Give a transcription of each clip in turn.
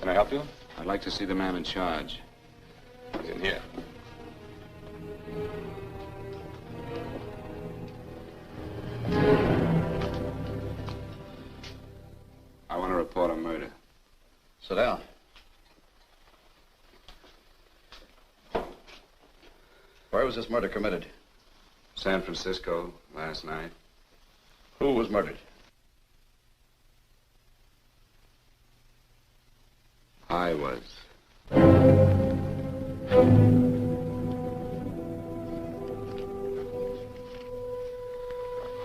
Can I help you? I'd like to see the man in charge. He's in here. I want to report a murder. Sit down. Where was this murder committed? San Francisco, last night. Who was murdered? I was.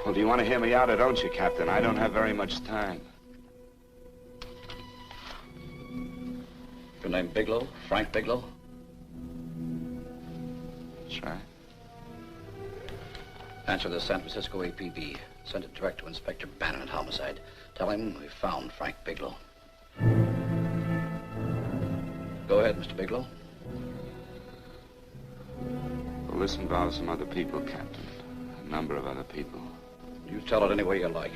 Well, do you want to hear me out or don't you, Captain? I don't have very much time. Your name Bigelow? Frank Bigelow? That's right. Answer the San Francisco APB. Send it direct to Inspector Bannon at Homicide. Tell him we found Frank Bigelow. Go ahead, Mr. Bigelow. Well, this involves some other people, Captain. A number of other people. You tell it any way you like.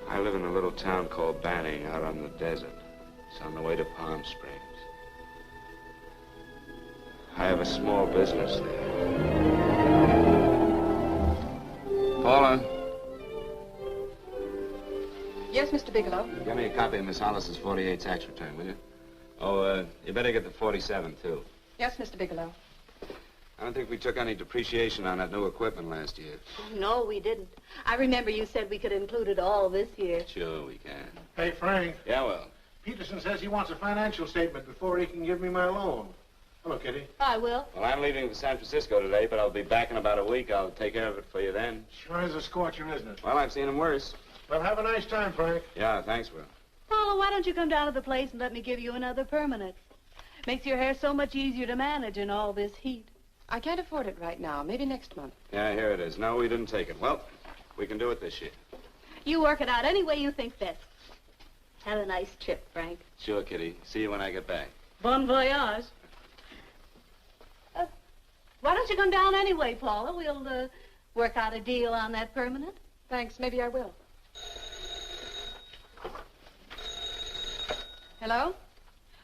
I live in a little town called Banning out on the desert. It's on the way to Palm Springs. I have a small business there. Paula? Yes, Mr. Bigelow. Give me a copy of Miss Hollis's 48 tax return, will you? Oh, you better get the 47, too. Yes, Mr. Bigelow. I don't think we took any depreciation on that new equipment last year. No, we didn't. I remember you said we could include it all this year. Sure we can. Hey, Frank. Yeah, well. Peterson says he wants a financial statement before he can give me my loan. Hello, Kitty. I will. Well, I'm leaving for San Francisco today, but I'll be back in about a week. I'll take care of it for you then. Sure is a scorcher, isn't it? Well, I've seen him worse. Well, have a nice time, Frank. Yeah, thanks, Will. Paula, why don't you come down to the place and let me give you another permanent? Makes your hair so much easier to manage in all this heat. I can't afford it right now. Maybe next month. Yeah, here it is. No, we didn't take it. Well, we can do it this year. You work it out any way you think best. Have a nice trip, Frank. Sure, Kitty. See you when I get back. Bon voyage. Why don't you come down anyway, Paula? We'll work out a deal on that permanent. Thanks. Maybe I will. Hello?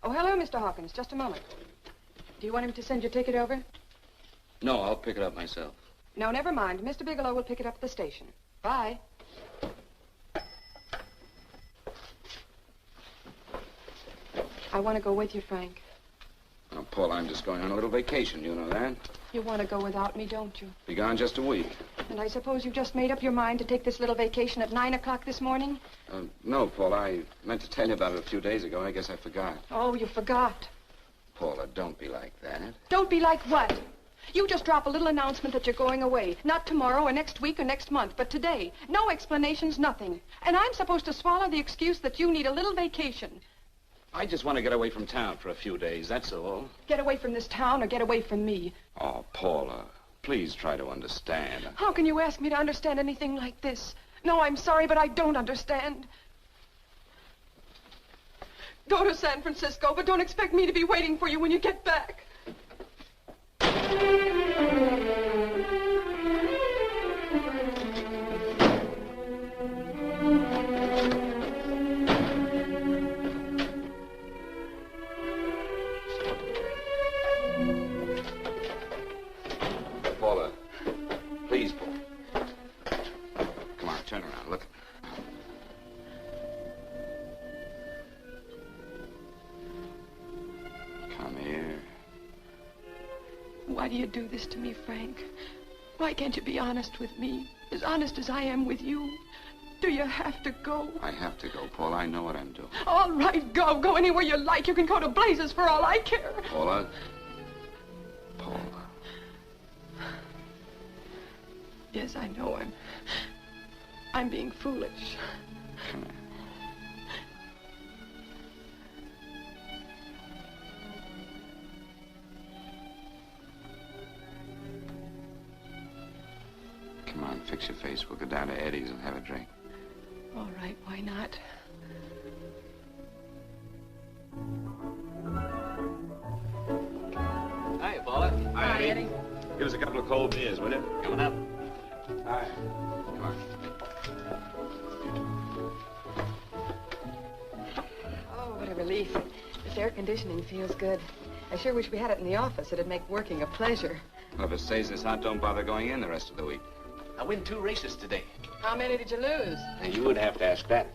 Oh, hello, Mr. Hawkins. Just a moment. Do you want him to send your ticket over? No, I'll pick it up myself. No, never mind. Mr. Bigelow will pick it up at the station. Bye. I want to go with you, Frank. Oh, Paul, I'm just going on a little vacation. You know that? You want to go without me, don't you? Be gone just a week. And I suppose you've just made up your mind to take this little vacation at 9 o'clock this morning? No, Paul. I meant to tell you about it a few days ago. I guess I forgot. Oh, you forgot. Paula, don't be like that. Don't be like what? You just drop a little announcement that you're going away. Not tomorrow or next week or next month, but today. No explanations, nothing. And I'm supposed to swallow the excuse that you need a little vacation. I just want to get away from town for a few days, that's all. Get away from this town or get away from me. Oh, Paula, please try to understand. How can you ask me to understand anything like this? No, I'm sorry, but I don't understand. Go to San Francisco, but don't expect me to be waiting for you when you get back. Paula, please, Paula. Come on, turn around, look. Come here. Why do you do this to me, Frank? Why can't you be honest with me? As honest as I am with you? Do you have to go? I have to go, Paula. I know what I'm doing. All right, go. Go anywhere you like. You can go to blazes for all I care. Paula. Paula. Yes, I know I'm being foolish. Come here. Come on, fix your face. We'll go down to Eddie's and have a drink. All right, why not? Hi, Paula. Hi, Eddie. Give us a couple of cold beers, will you? Coming up. Hi. Come on. relief. This air conditioning feels good. I sure wish we had it in the office. It'd make working a pleasure. Well, if it stays this hot, don't bother going in the rest of the week. I win 2 races today. How many did you lose? Now, you would have to ask that.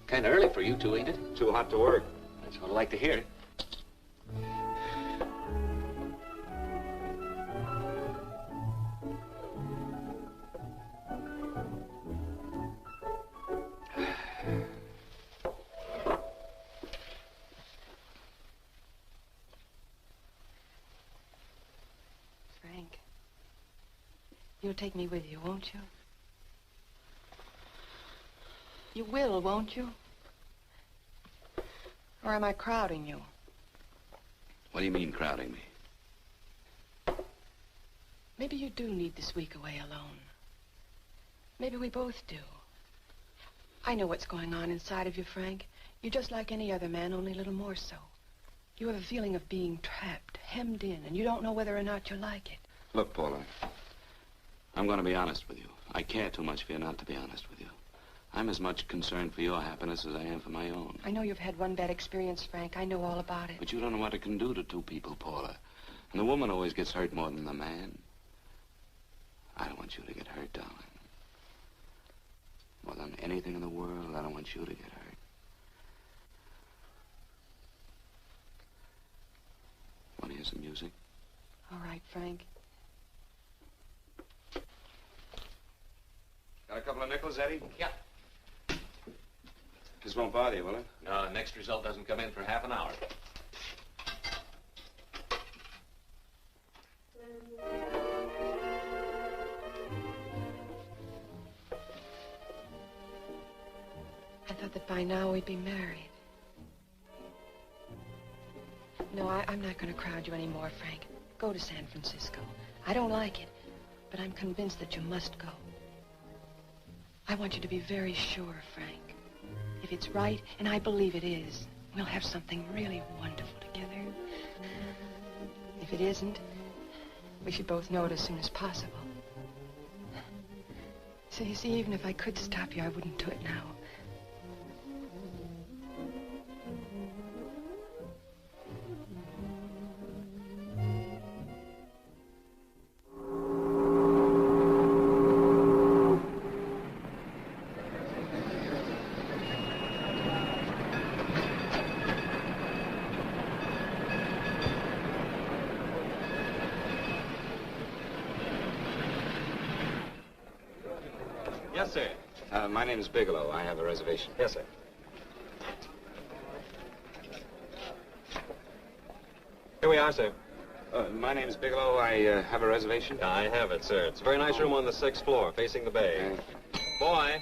Kind of early for you two, ain't it? Too hot to work. That's what I like to hear. Frank, you'll take me with you, won't you? You will, won't you? Or am I crowding you? What do you mean, crowding me? Maybe you do need this week away alone. Maybe we both do. I know what's going on inside of you, Frank. You're just like any other man, only a little more so. You have a feeling of being trapped, hemmed in, and you don't know whether or not you like it. Look, Paula, I'm going to be honest with you. I care too much for you not to be honest with you. I'm as much concerned for your happiness as I am for my own. I know you've had one bad experience, Frank. I know all about it. But you don't know what it can do to two people, Paula. And the woman always gets hurt more than the man. I don't want you to get hurt, darling. More than anything in the world, I don't want you to get hurt. Want to hear some music? All right, Frank. Got a couple of nickels, Eddie? Yeah. This won't bother you, will it? No, next result doesn't come in for half an hour. I thought that by now we'd be married. No, I'm not going to crowd you anymore, Frank. Go to San Francisco. I don't like it, but I'm convinced that you must go. I want you to be very sure, Frank. If it's right, and I believe it is, we'll have something really wonderful together. If it isn't, we should both know it as soon as possible. So you see, even if I could stop you, I wouldn't do it now. Yes, sir. My name is Bigelow. I have a reservation. Yes, sir. Here we are, sir. My name is Bigelow. I have a reservation. I have it, sir. It's a very nice room on the 6th floor, facing the bay. Boy,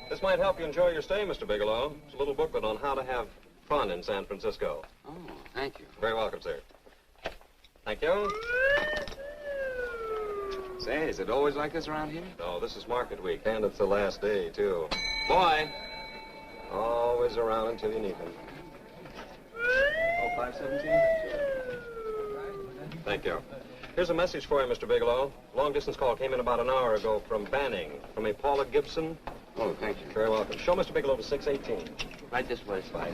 this might help you enjoy your stay, Mr. Bigelow. It's a little booklet on how to have fun in San Francisco. Oh, thank you. Very welcome, sir. Thank you. Say, is it always like this around here? No, this is market week, and it's the last day, too. Boy, always around until you need him. Oh, 517? Thank you. Here's a message for you, Mr. Bigelow. Long-distance call came in about an hour ago from Banning. From a Paula Gibson. Oh, thank you. Very welcome. Show Mr. Bigelow to 618. Right this way, Slide.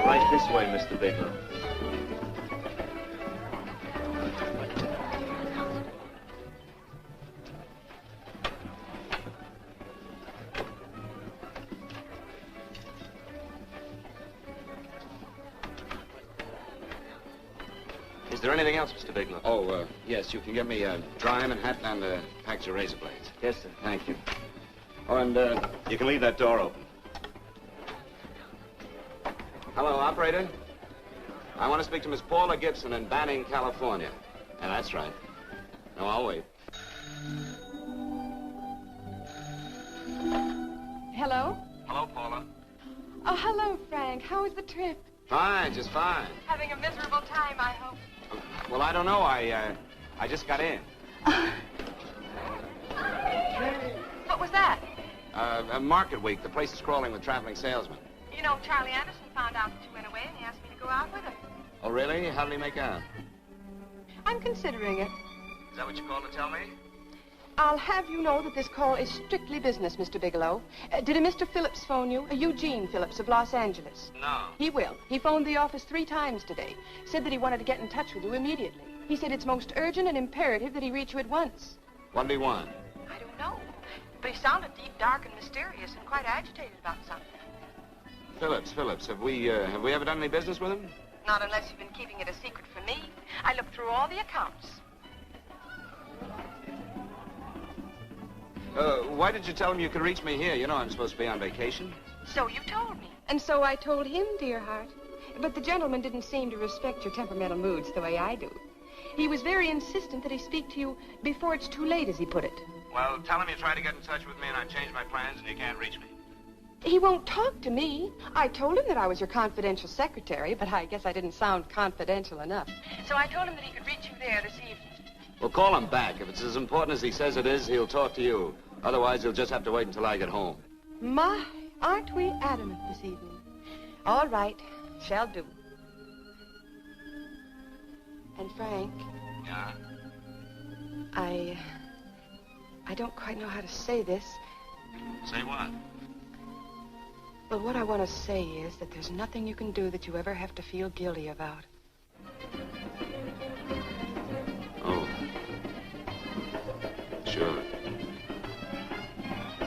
Right this way, Mr. Bigelow. Is there anything else, Mr. Bigelow? Oh, yes. You can get me a dime and hat and a package of razor blades. Yes, sir. Thank you. Oh, and You can leave that door open. hello, operator. I want to speak to Miss Paula Gibson in Banning, California. Yeah, that's right. No, I'll wait. Hello? Hello, Paula. Oh, hello, Frank. How was the trip? Fine, just fine. Having a miserable time, I hope. Well, I don't know. I just got in. What was that? Market week. The place is crawling with traveling salesmen. You know, Charlie Anderson found out that you went away, and he asked me to go out with him. Oh, really? How did he make out? I'm considering it. Is that what you called to tell me? I'll have you know that this call is strictly business, Mr. Bigelow. Did a Mr. Phillips phone you? Eugene Phillips of Los Angeles. No. He will. He phoned the office 3 times today. Said that he wanted to get in touch with you immediately. He said it's most urgent and imperative that he reach you at once. What did he want? I don't know. But he sounded deep, dark, and mysterious, and quite agitated about something. Phillips. Have we ever done any business with him? Not unless you've been keeping it a secret from me. I looked through all the accounts. Why did you tell him you could reach me here? You know I'm supposed to be on vacation. So you told me. And so I told him, dear heart. But the gentleman didn't seem to respect your temperamental moods the way I do. He was very insistent that he speak to you before it's too late, as he put it. Well, tell him you tried to get in touch with me and I've changed my plans and you can't reach me. He won't talk to me. I told him that I was your confidential secretary, but I guess I didn't sound confidential enough. So I told him that he could reach you there this evening. Well, call him back. If it's as important as he says it is, he'll talk to you. Otherwise, he'll just have to wait until I get home. My, aren't we adamant this evening? All right, shall do. And Frank, Yeah? I don't quite know how to say this. Say what? But what I want to say is that there's nothing you can do that you ever have to feel guilty about. Oh. Sure.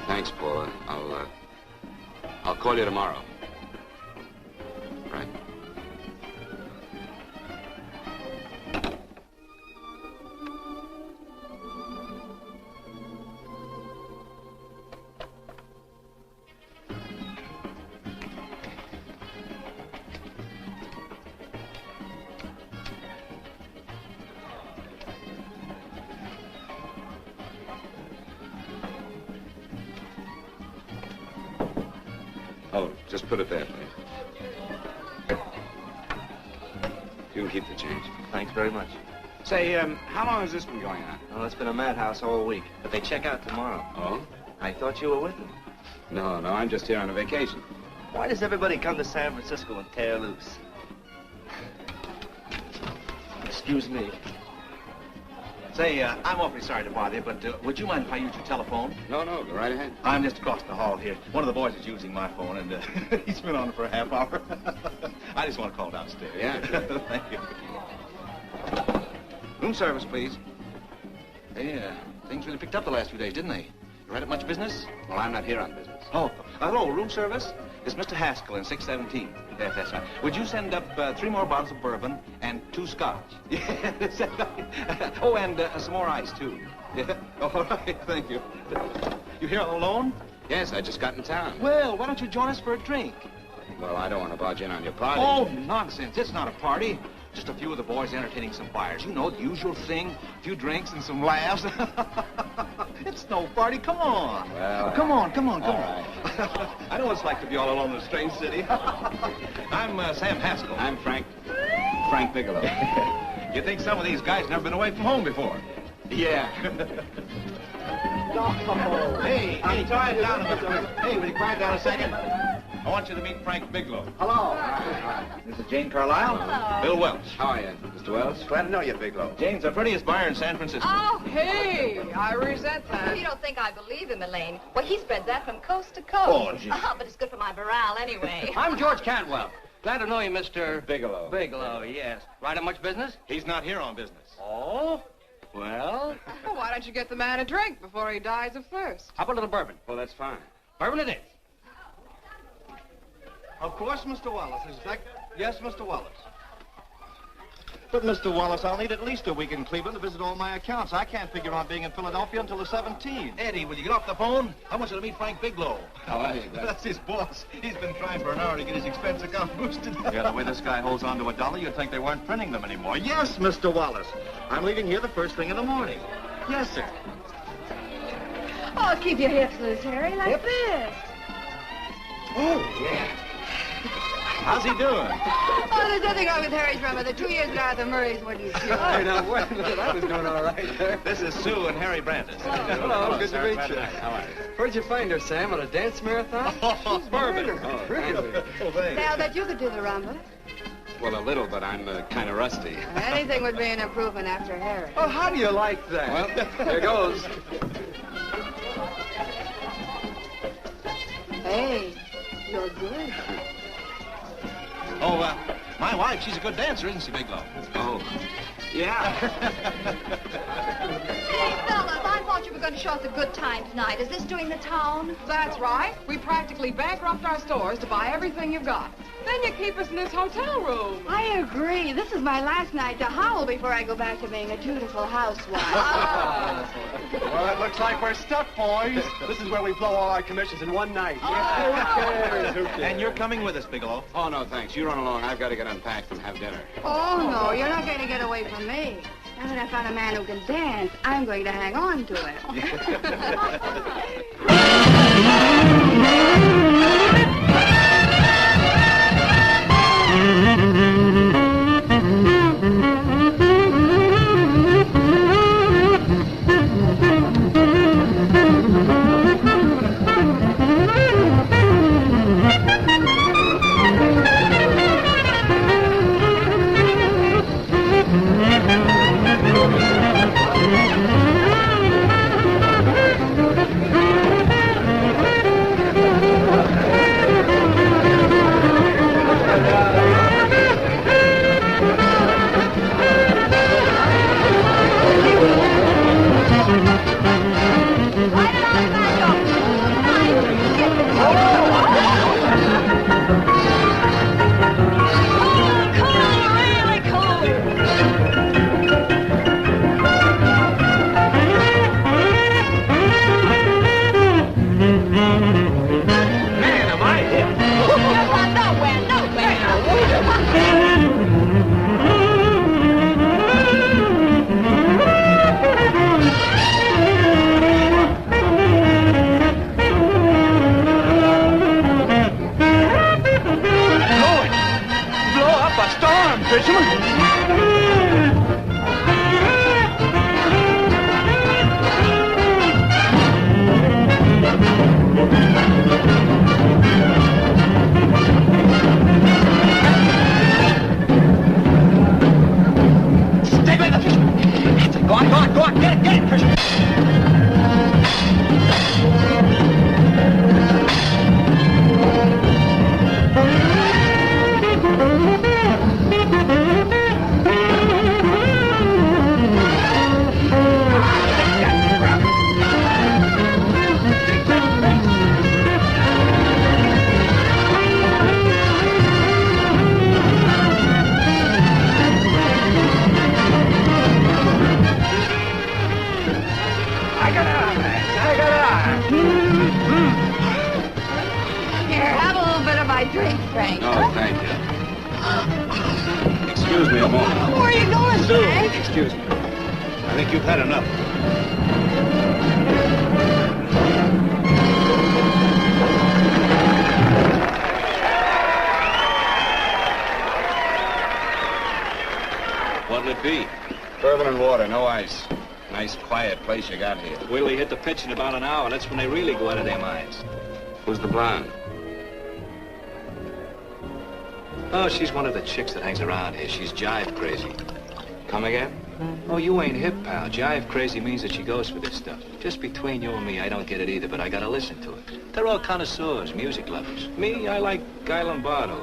Thanks, Paula. I'll call you tomorrow. Right. Oh, just put it there, please. You can keep the change. Thanks very much. Say, how long has this been going on? Well, it's been a madhouse all week, but they check out tomorrow. Oh? I thought you were with them. No, I'm just here on a vacation. Why does everybody come to San Francisco and tear loose? Excuse me. Say, I'm awfully sorry to bother you, but would you mind if I use your telephone? No, go right ahead. I'm just across the hall here. One of the boys is using my phone, and he's been on it for a half hour. I just want to call downstairs. Yeah, sure. Thank you. Room service, please. Hey, things really picked up the last few days, didn't they? You right at much business? Well, I'm not here on business. Oh, hello, room service? It's Mr. Haskell in 617. Yes, that's right. Would you send up 3 more bottles of bourbon and 2 scotch? Yes. Oh, and some more ice, too. Yeah. All right, thank you. You here alone? Yes, I just got in town. Well, why don't you join us for a drink? Well, I don't want to barge in on your party. Oh, nonsense. It's not a party. Just a few of the boys entertaining some buyers. You know, the usual thing. A few drinks and some laughs. It's no party. Come on. Well, come on. All right. I know what it's like to be all alone in a strange city. I'm Sam Haskell. I'm Frank Bigelow. You think some of these guys never been away from home before? Yeah. Hey, quiet down a minute. Hey, will you quiet down a second? I want you to meet Frank Bigelow. Hello. This is Jane Carlisle. Hello. Bill Welch. How are you, Mr. Wells? Glad to know you, Bigelow. Jane's the prettiest buyer in San Francisco. Oh, hey, I resent that. You don't think I believe him, Elaine? Well, he spreads that from coast to coast. Oh, gee. But it's good for my morale anyway. I'm George Cantwell. Glad to know you, Mr. Bigelow. Bigelow, yes. Right at much business? He's not here on business. Oh? Well, Well, why don't you get the man a drink before he dies of thirst? how about a little bourbon? Well, that's fine. Bourbon it is. Of course, Mr. Wallace. Yes, Mr. Wallace. But, Mr. Wallace, I'll need at least a week in Cleveland to visit all my accounts. I can't figure on being in Philadelphia until the 17th. Eddie, will you get off the phone? I want you to meet Frank Bigelow. How are you? That's his boss. He's been trying for an hour to get his expense account boosted. Yeah, the way this guy holds on to a dollar, you'd think they weren't printing them anymore. Yes, Mr. Wallace. I'm leaving here the first thing in the morning. Yes, sir. Oh, keep your hips loose, Harry, like this. Oh, yeah. How's he doing? Oh, there's nothing wrong with Harry's rumba. The 2 years ago at the Murrays when he's here. Hey, now, wait a minute. I was doing all right there. This is Sue and Harry Brandes. Hello, good to meet you. How are you? Where'd you find her, Sam? On a dance marathon? Oh, perfect. Really? Now that you could do the rumba. Well, a little, but I'm kind of rusty. Anything would be an improvement after Harry. Oh, how do you like that? Well, there goes. Hey, you're good. Oh, my wife, she's a good dancer, isn't she, Bigelow? Oh, yeah. Hey, fellas, I thought you were going to show us a good time tonight. Is this doing the town? That's right. We practically bankrupt our stores to buy everything you've got. Then you keep us in this hotel room. I agree. This is my last night to howl before I go back to being a dutiful housewife. Well, it looks like we're stuck, boys. This is where we blow all our commissions in one night. Who cares? And you're coming with us, Bigelow. Oh, no, thanks. You run along. I've got to get unpacked and have dinner. Oh, no, you're not going to get away from me. Now that I found a man who can dance, I'm going to hang on to it. You got here. Wait till they hit the pitch in about an hour. That's when they really go out of their minds. Who's the blonde? Oh, she's one of the chicks that hangs around here. She's jive crazy. Come again? Oh, you ain't hip, pal. Jive crazy means that she goes for this stuff. Just between you and me, I don't get it either, but I gotta listen to it. They're all connoisseurs, music lovers. Me, I like Guy Lombardo.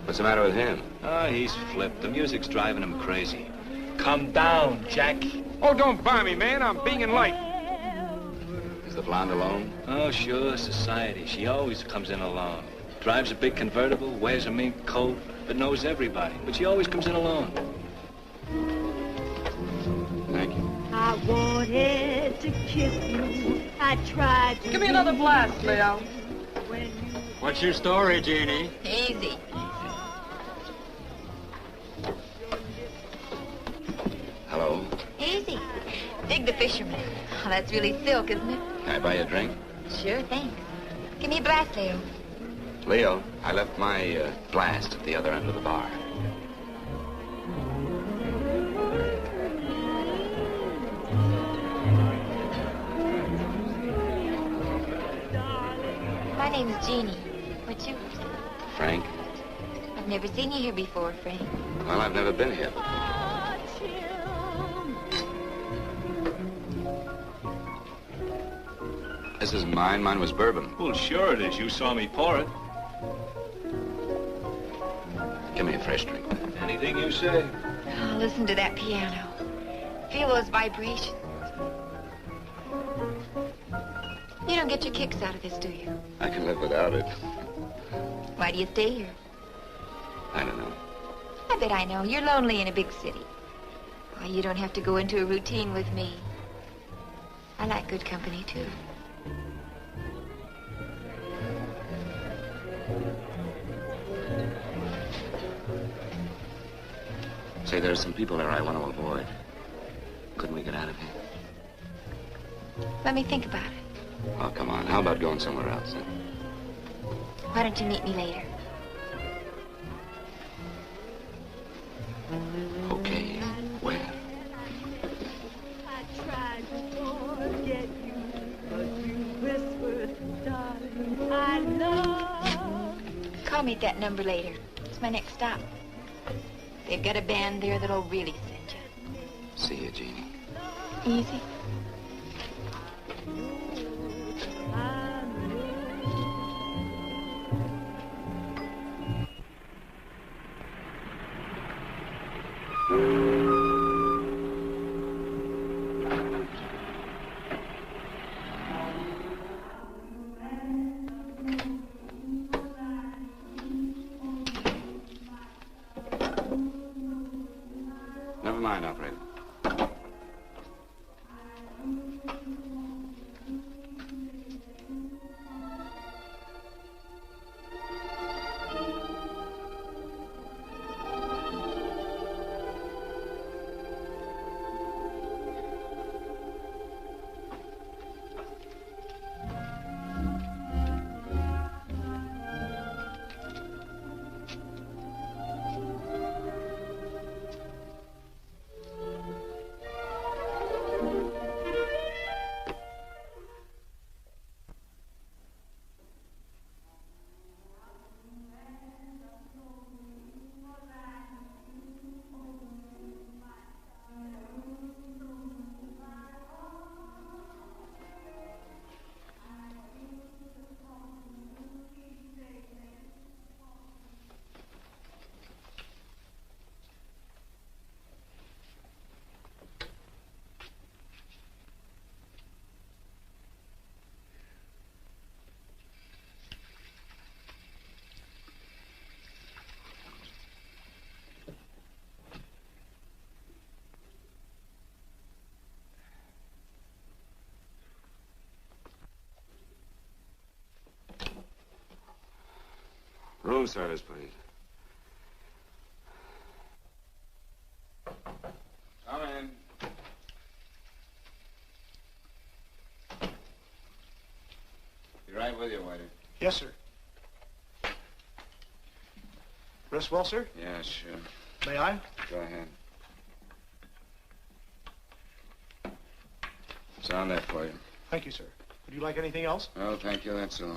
What's the matter with him? Oh, he's flipped. The music's driving him crazy. Come down, Jack. Oh, don't buy me, man. I'm being light. Is the blonde alone? Oh, sure, society. She always comes in alone. Drives a big convertible, wears a mink coat, but knows everybody. But she always comes in alone. Thank you. I wanted to kiss you. I tried to... Give me another blast, Leo. What's your story, Jeannie? Easy. Hello. Easy. Dig the fisherman. Oh, that's really silk, isn't it? Can I buy you a drink? Sure, thanks. Give me a blast, Leo. Leo, I left my blast at the other end of the bar. My name's Jeannie. What's yours? Frank? I've never seen you here before, Frank. Well, I've never been here. This isn't mine. Mine was bourbon. Well, sure it is. You saw me pour it. Give me a fresh drink. Anything you say. Oh, listen to that piano. Feel those vibrations. You don't get your kicks out of this, do you? I can live without it. Why do you stay here? I don't know. I bet I know. You're lonely in a big city. Why, you don't have to go into a routine with me. I like good company, too. Say, there's some people there I want to avoid. Couldn't we get out of here? Let me think about it. Oh, come on. How about going somewhere else, huh? Why don't you meet me later? Okay. Where? I tried to forget you, but you whispered, darling, I love. Call me at that number later. It's my next stop. They've got a band there that'll really send you. See you, Jeannie. Easy. Never mind, operator. Room service, please. Come in. Be right with you, waiter. Yes, sir. Rest well, sir? Yeah, sure. May I? Go ahead. It's on there for you. Thank you, sir. Would you like anything else? Oh, thank you, that's all.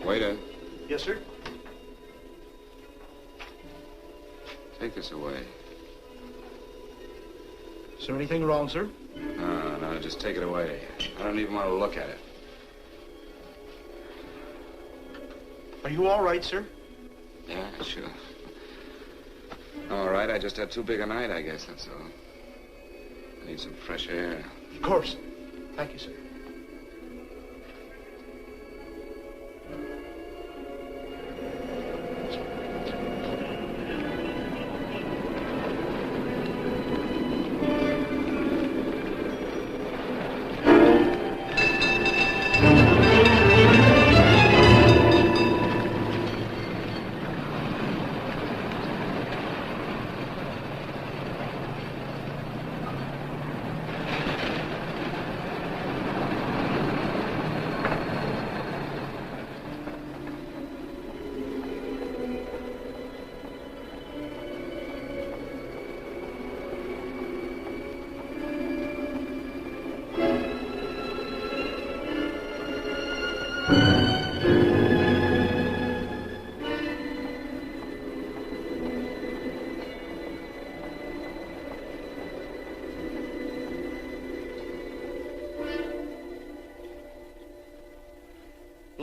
Waiter, Yes, sir. take this away. Is there anything wrong, sir? No, just take it away. I don't even want to look at it. Are you all right, sir? Yeah, sure. All right, I just had too big a night, I guess, that's all. I need some fresh air. Of course. Thank you, sir.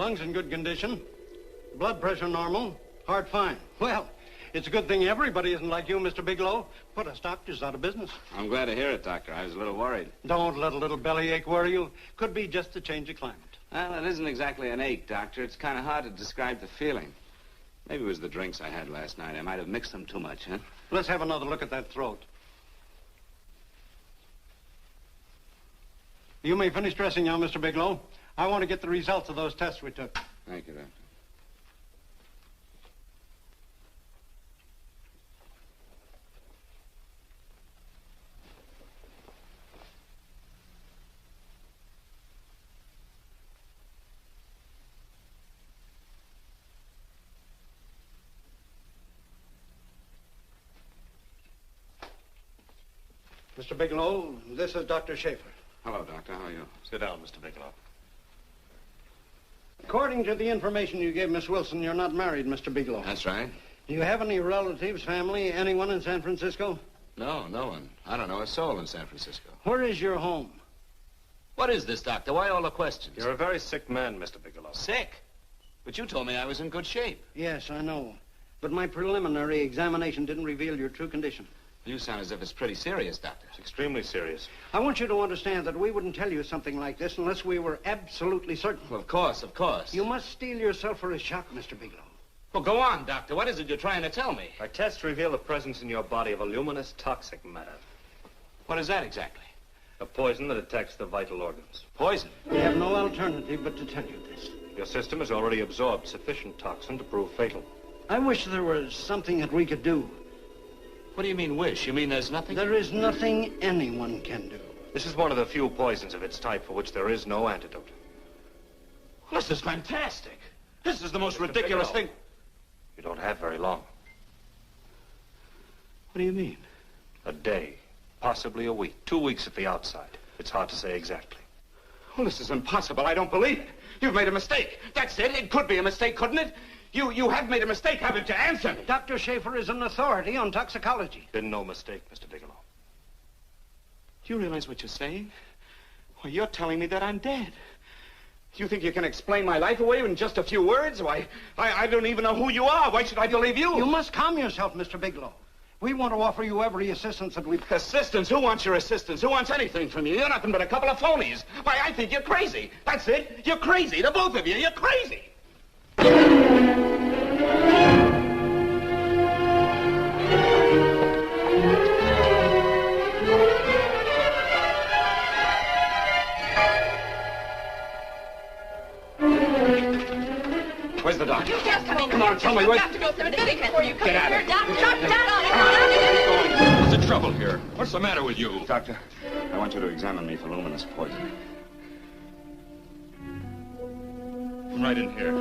Lungs in good condition. Blood pressure normal. Heart fine. Well, it's a good thing everybody isn't like you, Mr. Bigelow. Put us doctors out of business. I'm glad to hear it, Doctor. I was a little worried. Don't let a little bellyache worry you. Could be just a change of climate. Well, it isn't exactly an ache, Doctor. It's kind of hard to describe the feeling. Maybe it was the drinks I had last night. I might have mixed them too much, huh? Let's have another look at that throat. You may finish dressing now, Mr. Bigelow. I want to get the results of those tests we took. Thank you, Doctor. Mr. Bigelow, this is Dr. Schaefer. Hello, Doctor. How are you? Sit down, Mr. Bigelow. According to the information you gave Miss Wilson, you're not married, Mr. Bigelow. That's right. Do you have any relatives, family, anyone in San Francisco? No, no one. I don't know a soul in San Francisco. Where is your home? What is this, Doctor? Why all the questions? You're a very sick man, Mr. Bigelow. Sick? But you told me I was in good shape. Yes, I know. But my preliminary examination didn't reveal your true condition. You sound as if it's pretty serious, Doctor. It's extremely serious. I want you to understand that we wouldn't tell you something like this unless we were absolutely certain. Well, of course, of course. You must steel yourself for a shock, Mr. Bigelow. Well, go on, Doctor. What is it you're trying to tell me? Our tests reveal the presence in your body of a luminous toxic matter. What is that exactly? A poison that attacks the vital organs. Poison? We have no alternative but to tell you this. Your system has already absorbed sufficient toxin to prove fatal. I wish there was something that we could do. What do you mean, wish? You mean there's nothing? There is nothing anyone can do. This is one of the few poisons of its type for which there is no antidote. Well, this is fantastic. This is the most ridiculous thing. You don't have very long. What do you mean? A day, possibly a week, 2 weeks at the outside. It's hard to say exactly. Well, this is impossible. I don't believe it. You've made a mistake. That's it. It could be a mistake, couldn't it? You have made a mistake, haven't you? Answer me. Dr. Schaefer is an authority on toxicology. Been no mistake, Mr. Bigelow. Do you realize what you're saying? Well, you're telling me that I'm dead. You think you can explain my life away in just a few words? Why, I don't even know who you are. Why should I believe you? You must calm yourself, Mr. Bigelow. We want to offer you every assistance that we... Assistance? Who wants your assistance? Who wants anything from you? You're nothing but a couple of phonies. Why, I think you're crazy. That's it. You're crazy. The both of you. You're crazy. Where's the doctor? You just come in. Come on, tell me what... You have to go to the clinic before you come Get out here. of Doctor, What's the trouble here? What's the matter with you? Doctor, I want you to examine me for luminous poison. Come right in here.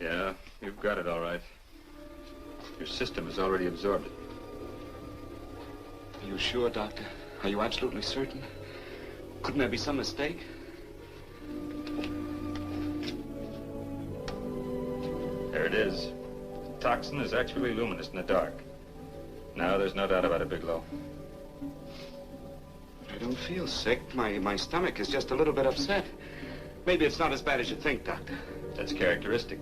Yeah, you've got it all right. Your system has already absorbed it. Are you sure, Doctor? Are you absolutely certain? Couldn't there be some mistake? There it is. The toxin is actually luminous in the dark. Now there's no doubt about it, Bigelow. I don't feel sick. My stomach is just a little bit upset. Maybe it's not as bad as you think, Doctor. That's characteristic.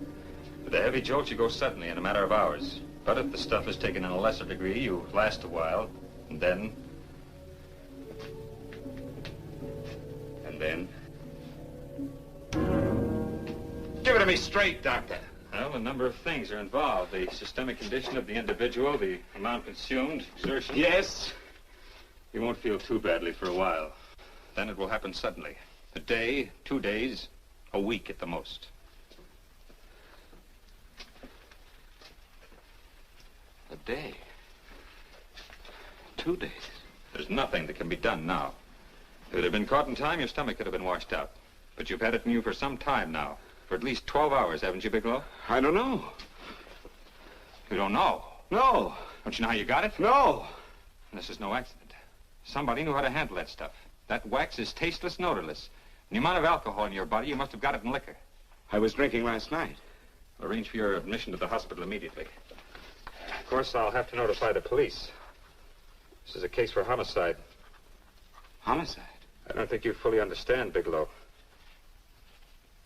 With a heavy jolt, you go suddenly in a matter of hours. But if the stuff is taken in a lesser degree, you last a while, and then... Give it to me straight, Doctor. Well, a number of things are involved. The systemic condition of the individual, the amount consumed, exertion. Yes? You won't feel too badly for a while. Then it will happen suddenly. A day, 2 days, a week at the most. A day? 2 days? There's nothing that can be done now. If it had been caught in time, your stomach could have been washed out. But you've had it in you for some time now. For at least 12 hours, haven't you, Bigelow? I don't know. You don't know? No. Don't you know how you got it? No. This is no accident. Somebody knew how to handle that stuff. That wax is tasteless and odorless. And the amount of alcohol in your body, you must have got it in liquor. I was drinking last night. Arrange for your admission to the hospital immediately. Of course, I'll have to notify the police. This is a case for homicide. Homicide? I don't think you fully understand, Bigelow.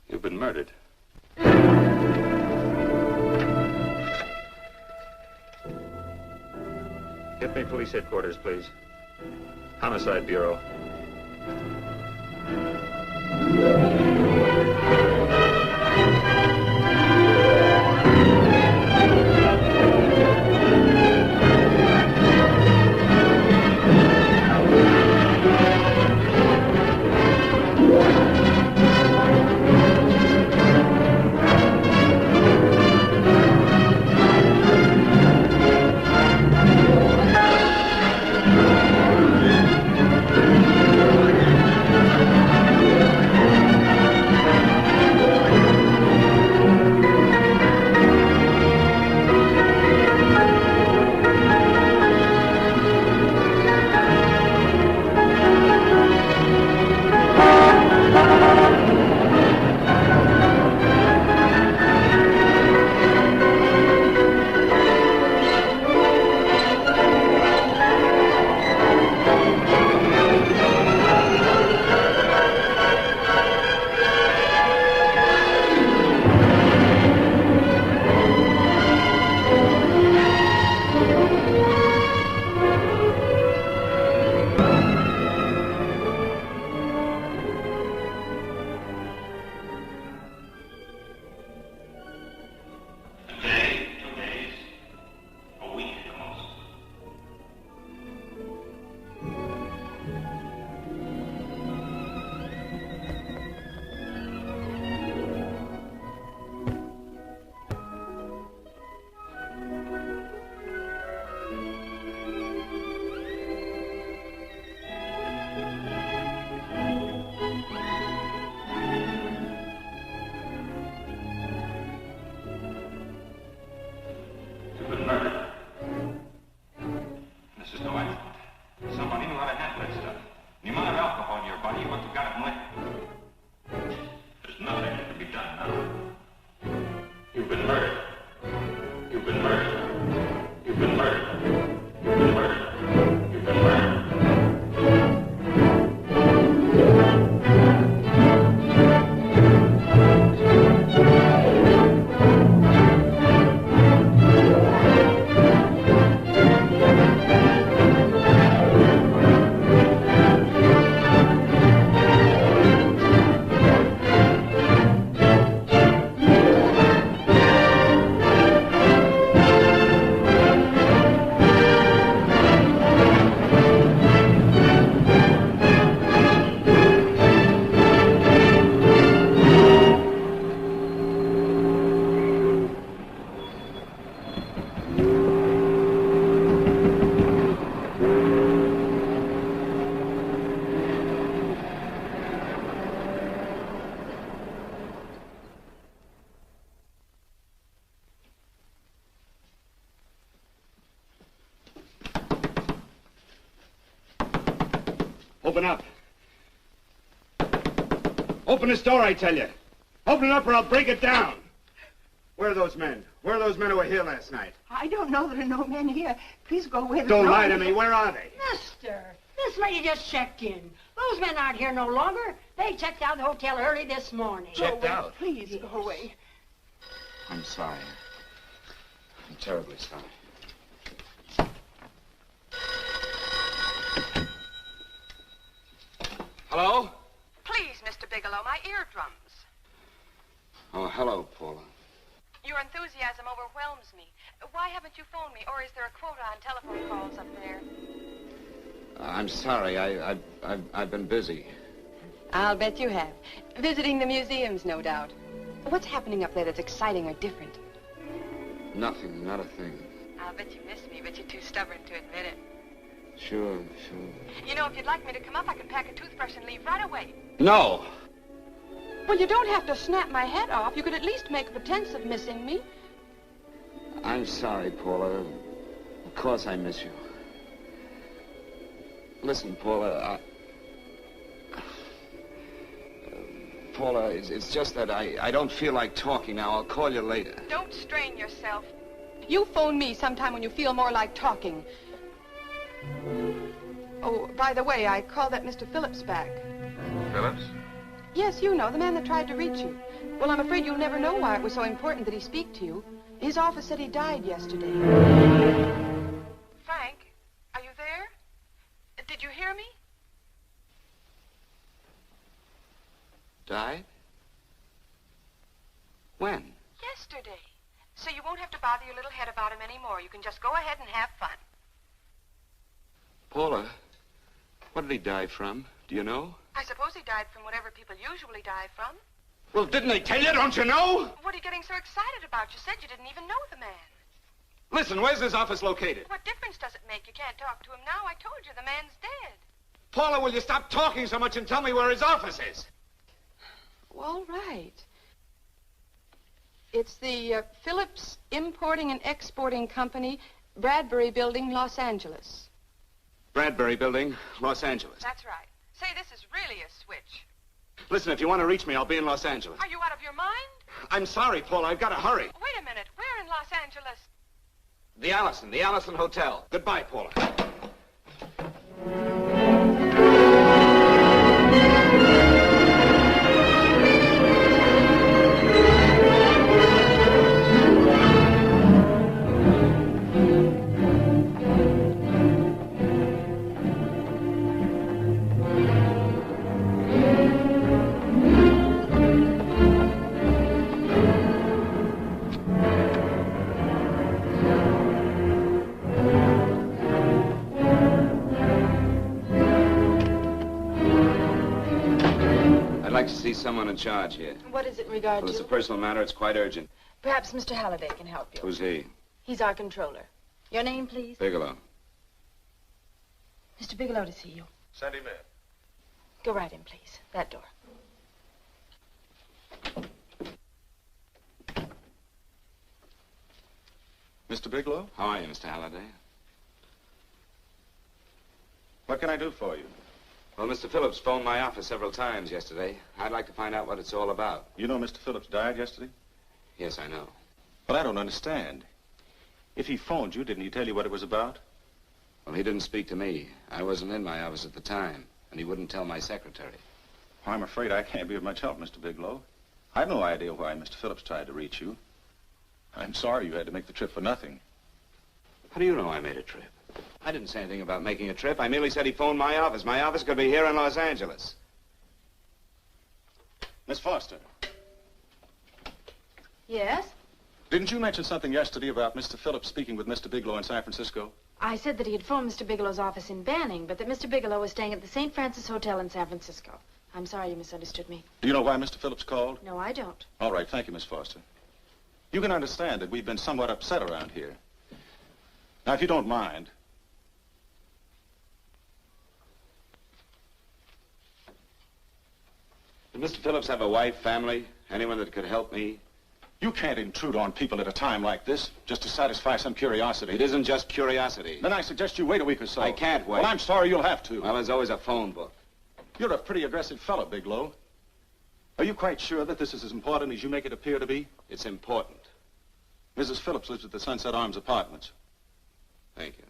You've been murdered. Get me police headquarters, please. Homicide Bureau. Open up. Open this door, I tell you. Open it up or I'll break it down. Where are those men? Where are those men who were here last night? I don't know. There are no men here. Please go away. Don't lie to me. Where are they? Mister, this lady just checked in. Those men aren't here no longer. They checked out of the hotel early this morning. Checked out? Please go away. I'm sorry. I'm terribly sorry. Hello? Please, Mr. Bigelow, my eardrums. Oh, hello, Paula. Your enthusiasm overwhelms me. Why haven't you phoned me, or is there a quota on telephone calls up there? I'm sorry. I've been busy. I'll bet you have. Visiting the museums, no doubt. What's happening up there that's exciting or different? Nothing, not a thing. I'll bet you miss me, but you're too stubborn to admit it. Sure. You know, if you'd like me to come up, I can pack a toothbrush and leave right away. No! Well, you don't have to snap my head off. You could at least make a pretense of missing me. I'm sorry, Paula. Of course I miss you. Listen, Paula, Paula, it's just that I don't feel like talking now. I'll call you later. Don't strain yourself. You phone me sometime when you feel more like talking. Oh, by the way, I called that Mr. Phillips back. Phillips? Yes, you know, the man that tried to reach you. Well, I'm afraid you'll never know why it was so important that he speak to you. His office said he died yesterday. Frank, are you there? Did you hear me? Died? When? Yesterday. So you won't have to bother your little head about him anymore. You can just go ahead and have fun. Paula, what did he die from? Do you know? I suppose he died from whatever people usually die from. Well, didn't they tell you? Don't you know? What are you getting so excited about? You said you didn't even know the man. Listen, where's his office located? What difference does it make? You can't talk to him now. I told you the man's dead. Paula, will you stop talking so much and tell me where his office is? All right. It's the Phillips Importing and Exporting Company, Bradbury Building, Los Angeles. Bradbury Building, Los Angeles. That's right. Say, this is really a switch. Listen, if you want to reach me, I'll be in Los Angeles. Are you out of your mind? I'm sorry, Paula. I've got to hurry. Wait a minute. Where in Los Angeles? The Allison Hotel. Goodbye, Paula. I'd like to see someone in charge here. What is it in regard Well, to? it's a personal matter. It's quite urgent. Perhaps Mr. Halliday can help you. Who's he? He's our controller. Your name, please? Bigelow. Mr. Bigelow to see you. Send him in. Go right in, please. That door. Mr. Bigelow? How are you, Mr. Halliday? What can I do for you? Well, Mr. Phillips phoned my office several times yesterday. I'd like to find out what it's all about. You know Mr. Phillips died yesterday? Yes, I know. But I don't understand. If he phoned you, didn't he tell you what it was about? Well, he didn't speak to me. I wasn't in my office at the time, and he wouldn't tell my secretary. Well, I'm afraid I can't be of much help, Mr. Bigelow. I've no idea why Mr. Phillips tried to reach you. I'm sorry you had to make the trip for nothing. How do you know I made a trip? I didn't say anything about making a trip. I merely said he phoned my office. My office could be here in Los Angeles. Miss Foster, Yes? didn't you mention something yesterday about Mr. Phillips speaking with Mr. Bigelow in San Francisco? I said that he had phoned Mr. Bigelow's office in Banning, but that Mr. Bigelow was staying at the St. Francis Hotel in San Francisco. I'm sorry you misunderstood me. Do you know why Mr. Phillips called? No, I don't. All right, thank you, Miss Foster. You can understand that we've been somewhat upset around here. Now, if you don't mind, Did Mr. Phillips have a wife, family, anyone that could help me? you can't intrude on people at a time like this just to satisfy some curiosity. It isn't just curiosity. Then I suggest you wait a week or so. I can't wait. Well, I'm sorry you'll have to. Well, there's always a phone book. You're a pretty aggressive fellow, Bigelow. Are you quite sure that this is as important as you make it appear to be? It's important. Mrs. Phillips lives at the Sunset Arms Apartments. Thank you.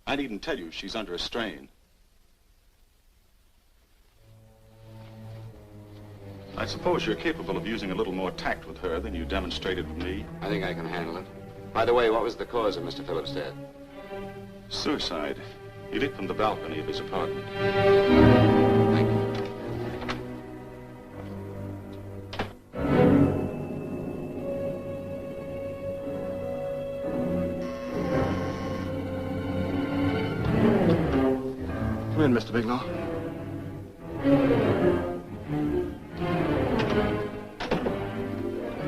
I needn't tell you she's under a strain. I suppose you're capable of using a little more tact with her than you demonstrated with me. I think I can handle it. By the way, what was the cause of Mr. Phillips' death? Suicide. He leaped from the balcony of his apartment. Thank you. Come in, Mr. Bigelow.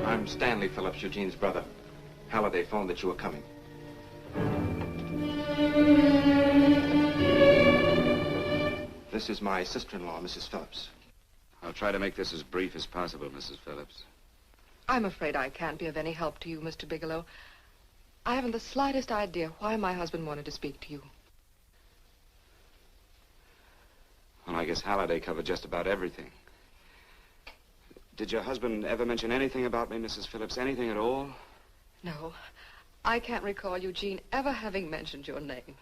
I'm Stanley Phillips, Eugene's brother. Halliday phoned that you were coming. This is my sister-in-law, Mrs. Phillips. I'll try to make this as brief as possible, Mrs. Phillips. I'm afraid I can't be of any help to you, Mr. Bigelow. I haven't the slightest idea why my husband wanted to speak to you. Well, I guess Halliday covered just about everything. Did your husband ever mention anything about me, Mrs. Phillips? Anything at all? No, I can't recall Eugene ever having mentioned your name.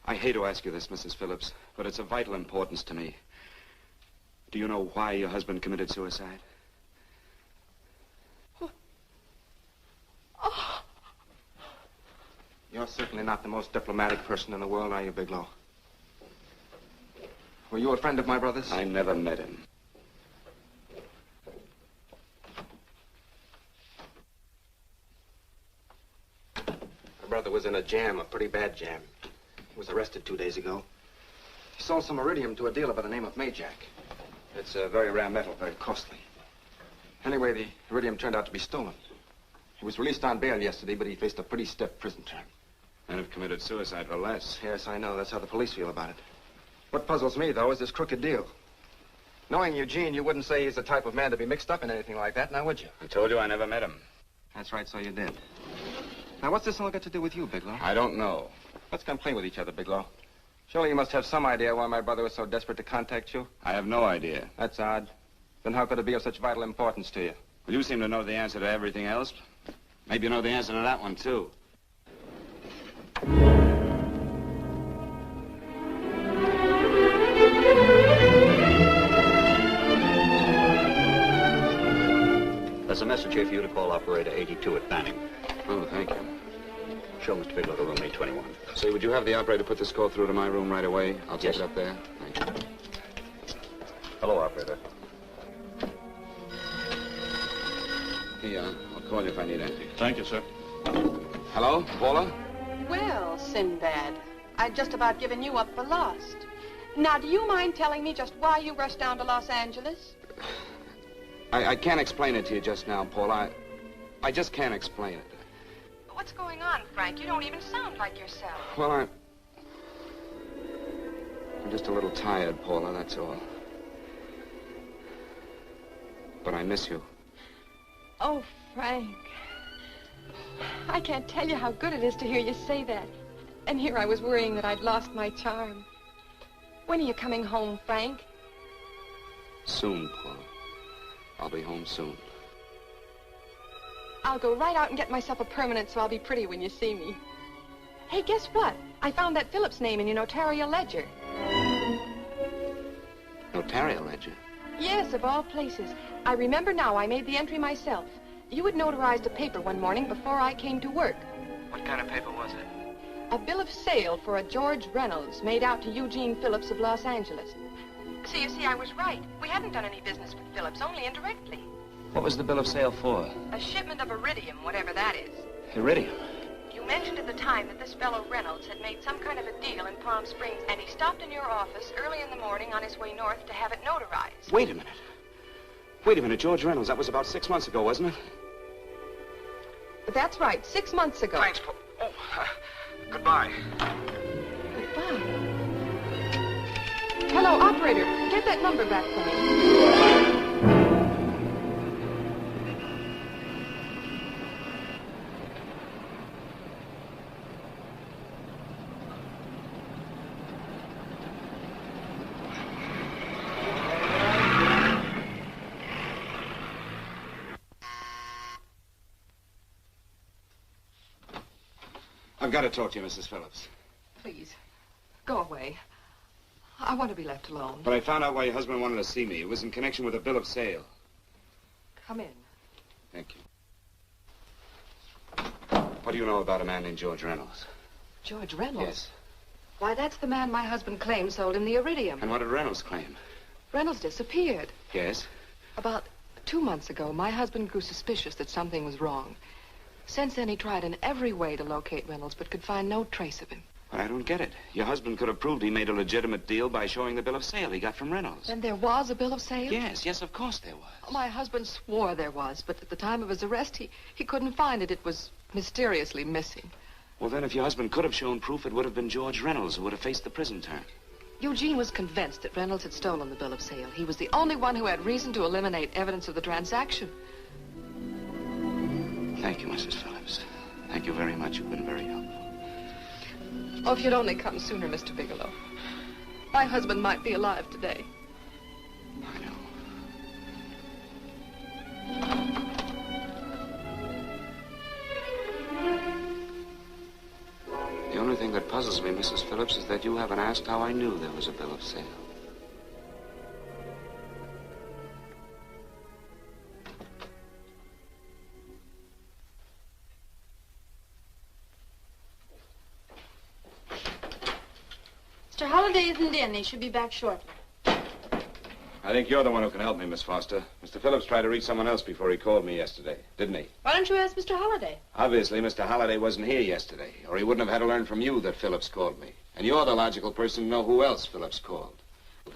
I hate to ask you this, Mrs. Phillips, but it's of vital importance to me. Do you know why your husband committed suicide? Oh. You're certainly not the most diplomatic person in the world, are you, Bigelow? Were you a friend of my brother's? I never met him. My brother was in a jam, a pretty bad jam. He was arrested 2 days ago. He sold some iridium to a dealer by the name of Majak. It's a very rare metal, very costly. Anyway, the iridium turned out to be stolen. He was released on bail yesterday, but he faced a pretty stiff prison term. And have committed suicide for less. Yes, I know. That's how the police feel about it. What puzzles me, though, is this crooked deal. Knowing Eugene, you wouldn't say he's the type of man to be mixed up in anything like that, now would you? I told you I never met him. That's right, so you did. Now, what's this all got to do with you, Bigelow? I don't know. Let's come play with each other, Bigelow. Surely you must have some idea why my brother was so desperate to contact you. I have no idea. That's odd. Then how could it be of such vital importance to you? Well, you seem to know the answer to everything else. Maybe you know the answer to that one, too. There's a message here for you to call operator 82 at Banning. Oh, thank you. Show Mr. Bigelow to room 821. Say, would you have the operator put this call through to my room right away? I'll take Yes. it up there. Thank you. Hello, operator. Here, I'll call you if I need anything. Thank you, sir. Hello, Paula? Well, Sinbad, I'd just about given you up for lost. Now, do you mind telling me just why you rushed down to Los Angeles? I can't explain it to you just now, Paula. I just can't explain it. What's going on, Frank? You don't even sound like yourself. Well, I'm just a little tired, Paula, that's all. But I miss you. Oh, Frank. I can't tell you how good it is to hear you say that. And here I was worrying that I'd lost my charm. When are you coming home, Frank? Soon, Paula. I'll be home soon. I'll go right out and get myself a permanent so I'll be pretty when you see me. Hey, guess what? I found that Phillips name in your notarial ledger. Notarial ledger? Yes, of all places. I remember now I made the entry myself. You had notarized a paper one morning before I came to work. What kind of paper was it? A bill of sale for a George Reynolds made out to Eugene Phillips of Los Angeles. So you see, I was right. We hadn't done any business with Phillips, only indirectly. What was the bill of sale for? A shipment of iridium, whatever that is. Iridium. You mentioned at the time that this fellow Reynolds had made some kind of a deal in Palm Springs, and he stopped in your office early in the morning on his way north to have it notarized. Wait a minute. Wait a minute, George Reynolds. That was about 6 months ago, wasn't it? That's right, 6 months ago. Thanks, Paul. Oh, goodbye. Goodbye. Hello, operator. Get that number back for me. I've got to talk to you, Mrs. Phillips. Please, go away. I want to be left alone. But I found out why your husband wanted to see me. It was in connection with a bill of sale. Come in. Thank you. What do you know about a man named George Reynolds? George Reynolds? Yes. Why, that's the man my husband claimed sold him the iridium. And what did Reynolds claim? Reynolds disappeared. Yes? About 2 months ago, my husband grew suspicious that something was wrong. Since then, he tried in every way to locate Reynolds, but could find no trace of him. But I don't get it. Your husband could have proved he made a legitimate deal by showing the bill of sale he got from Reynolds. Then there was a bill of sale? Yes, of course there was. My husband swore there was, but at the time of his arrest, he couldn't find it. It was mysteriously missing. Well, then, if your husband could have shown proof, it would have been George Reynolds who would have faced the prison term. Eugene was convinced that Reynolds had stolen the bill of sale. He was the only one who had reason to eliminate evidence of the transaction. Thank you, Mrs. Phillips. Thank you very much. You've been very helpful. Oh, if you'd only come sooner, Mr. Bigelow. My husband might be alive today. I know. The only thing that puzzles me, Mrs. Phillips, is that you haven't asked how I knew there was a bill of sale. Mr. Holliday isn't in. He should be back shortly. I think you're the one who can help me, Miss Foster. Mr. Phillips tried to reach someone else before he called me yesterday, didn't he? Why don't you ask Mr. Holliday? Obviously, Mr. Holliday wasn't here yesterday, or he wouldn't have had to learn from you that Phillips called me. And you're the logical person to know who else Phillips called.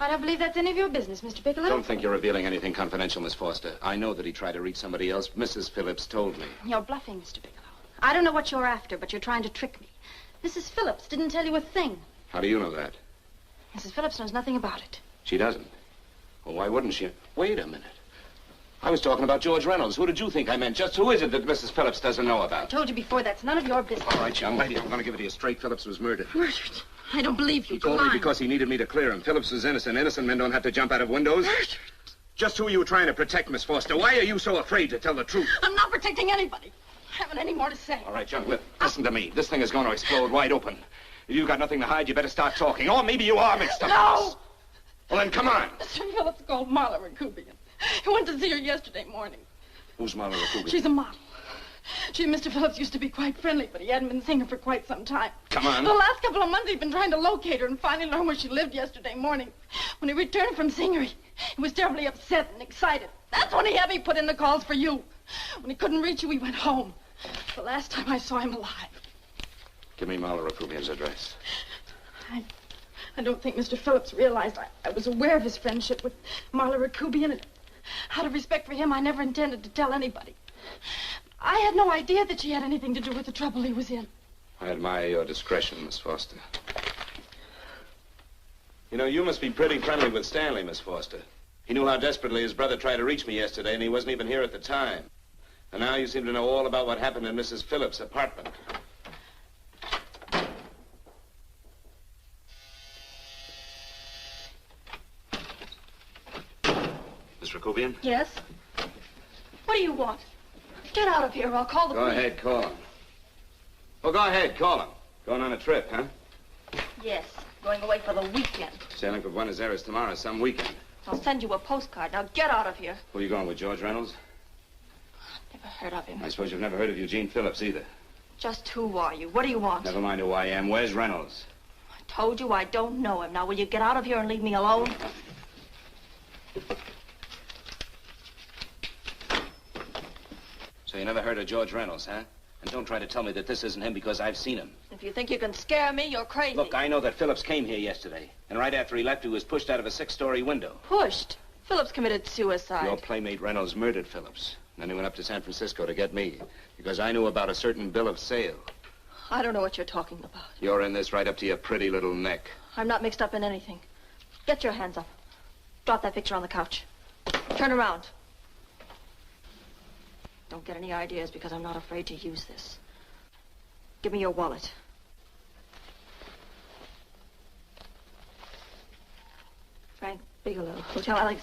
I don't believe that's any of your business, Mr. Bigelow. Don't think you're revealing anything confidential, Miss Foster. I know that he tried to reach somebody else. Mrs. Phillips told me. You're bluffing, Mr. Bigelow. I don't know what you're after, but you're trying to trick me. Mrs. Phillips didn't tell you a thing. How do you know that? Mrs. Phillips knows nothing about it. She doesn't. Well, why wouldn't she? Wait a minute. I was talking about George Reynolds. Who did you think I meant? Just who is it that Mrs. Phillips doesn't know I about? told you before, that's none of your business. All right, young lady, I'm going to give it to you straight. Phillips was murdered. Murdered? I don't believe you. He told me because he needed me to clear him. Phillips was innocent. Innocent men don't have to jump out of windows. Murdered? Just who are you trying to protect, Miss Foster? Why are you so afraid to tell the truth? I'm not protecting anybody. I haven't any more to say. All right, young lady, listen to me. This thing is going to explode wide open. If you've got nothing to hide, you better start talking. Or maybe you are mixed up. No! Well, then come on. Mr. Phillips called Marla Rakubian. He went to see her yesterday morning. Who's Marla Rakubian? She's a model. She and Mr. Phillips used to be quite friendly, but he hadn't been seeing her for quite some time. Come on. The last couple of months he'd been trying to locate her and finally learned where she lived yesterday morning. When he returned from seeing her, he was terribly upset and excited. That's when he had me put in the calls for you. When he couldn't reach you, he went home. The last time I saw him alive. Give me Marla Rakubian's address. I don't think Mr. Phillips realized I was aware of his friendship with Marla Rakubian, and out of respect for him, I never intended to tell anybody. I had no idea that she had anything to do with the trouble he was in. I admire your discretion, Miss Foster. You know, you must be pretty friendly with Stanley, Miss Foster. He knew how desperately his brother tried to reach me yesterday, and he wasn't even here at the time. And now you seem to know all about what happened in Mrs. Phillips' apartment. Miss Rakubian? Yes? What do you want? Get out of here or I'll call the Go police. ahead, call him. Well, go ahead, call him. Going on a trip, huh? Yes, going away for the weekend. Sailing for Buenos Aires tomorrow, some weekend. I'll send you a postcard. Now get out of here. Who are you going with, George Reynolds? Never heard of him. I suppose you've never heard of Eugene Phillips either. Just who are you? What do you want? Never mind who I am. Where's Reynolds? I told you I don't know him. Now will you get out of here and leave me alone? So you never heard of George Reynolds, huh? And don't try to tell me that this isn't him because I've seen him. If you think you can scare me, you're crazy. Look, I know that Phillips came here yesterday. And right after he left, he was pushed out of a 6-story window. Pushed? Phillips committed suicide. Your playmate Reynolds murdered Phillips. Then he went up to San Francisco to get me. Because I knew about a certain bill of sale. I don't know what you're talking about. You're in this right up to your pretty little neck. I'm not mixed up in anything. Get your hands up. Drop that picture on the couch. Turn around. Don't get any ideas because I'm not afraid to use this. Give me your wallet. Frank Bigelow, Hotel Alex.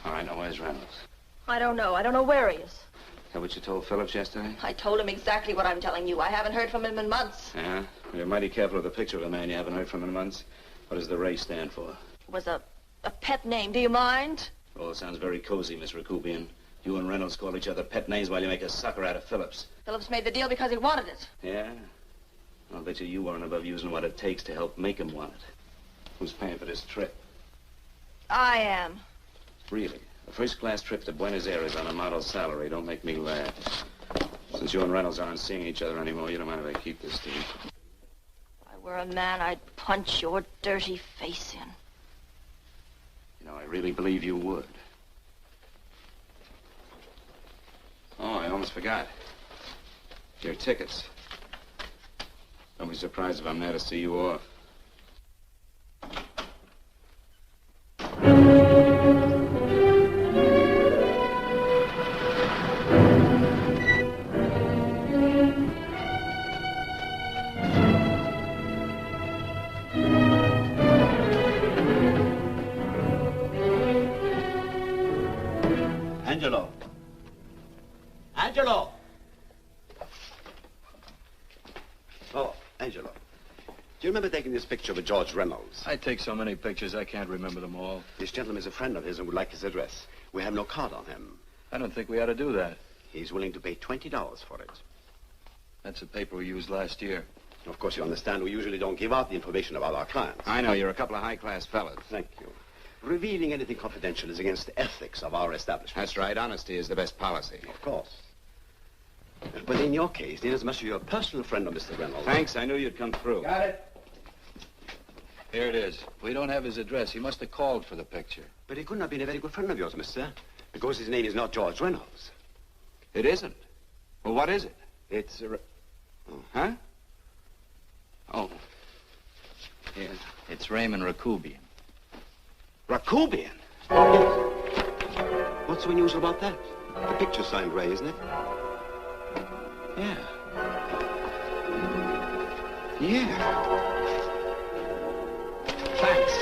All right, now where's Reynolds? I don't know. I don't know where he is. Is that what you told Phillips yesterday? I told him exactly what I'm telling you. I haven't heard from him in months. Yeah? Well, you're mighty careful of the picture of a man you haven't heard from in months. What does the Ray stand for? It was a pet name. Do you mind? Oh, it sounds very cozy, Miss Rakubian. You and Reynolds call each other pet names while you make a sucker out of Phillips. Phillips made the deal because he wanted it. Yeah? I'll bet you weren't above using what it takes to help make him want it. Who's paying for this trip? I am. Really? A first-class trip to Buenos Aires on a model salary. Don't make me laugh. Since you and Reynolds aren't seeing each other anymore, you don't mind if I keep this, do you? If I were a man, I'd punch your dirty face in. You know, I really believe you would. Oh, I almost forgot. Your tickets. Don't be surprised if I'm there to see you off. Angelo. Angelo! Angelo, do you remember taking this picture of George Reynolds? I take so many pictures, I can't remember them all. This gentleman is a friend of his and would like his address. We have no card on him. I don't think we ought to do that. He's willing to pay $20 for it. That's the paper we used last year. Of course, you understand we usually don't give out the information about our clients. I know, you're a couple of high-class fellas. Thank you. Revealing anything confidential is against the ethics of our establishment. That's right. Honesty is the best policy. Of course. But in your case, inasmuch as you're a personal friend of Mr. Reynolds... Thanks. I knew you'd come through. Got it. Here it is. We don't have his address. He must have called for the picture. But he couldn't have been a very good friend of yours, mister. Because his name is not George Reynolds. It isn't? Well, what is it? It's a... Huh? Oh. Yeah. It's Raymond Rakubian. Rakubian? What's so unusual about that? The picture's signed Ray, isn't it? Yeah. Yeah. Thanks.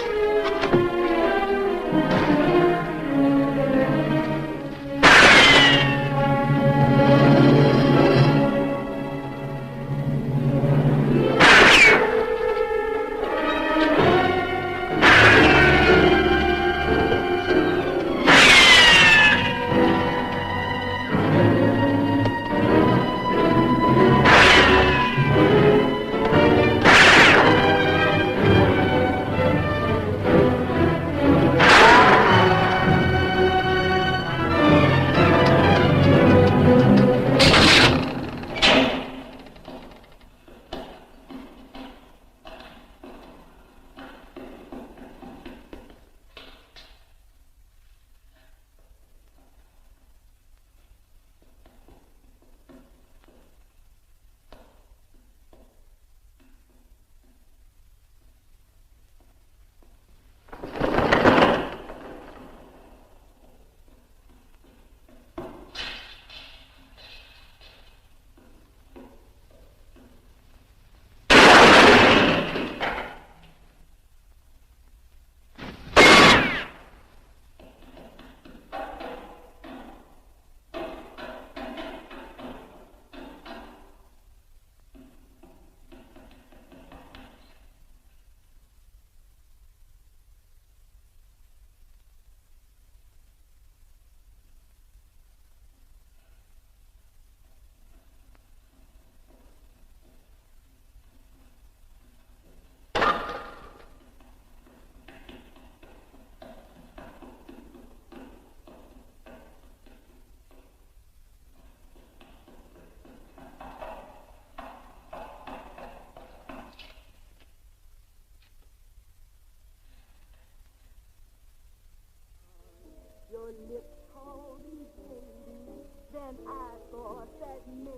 Your lips called me baby, then I thought that maybe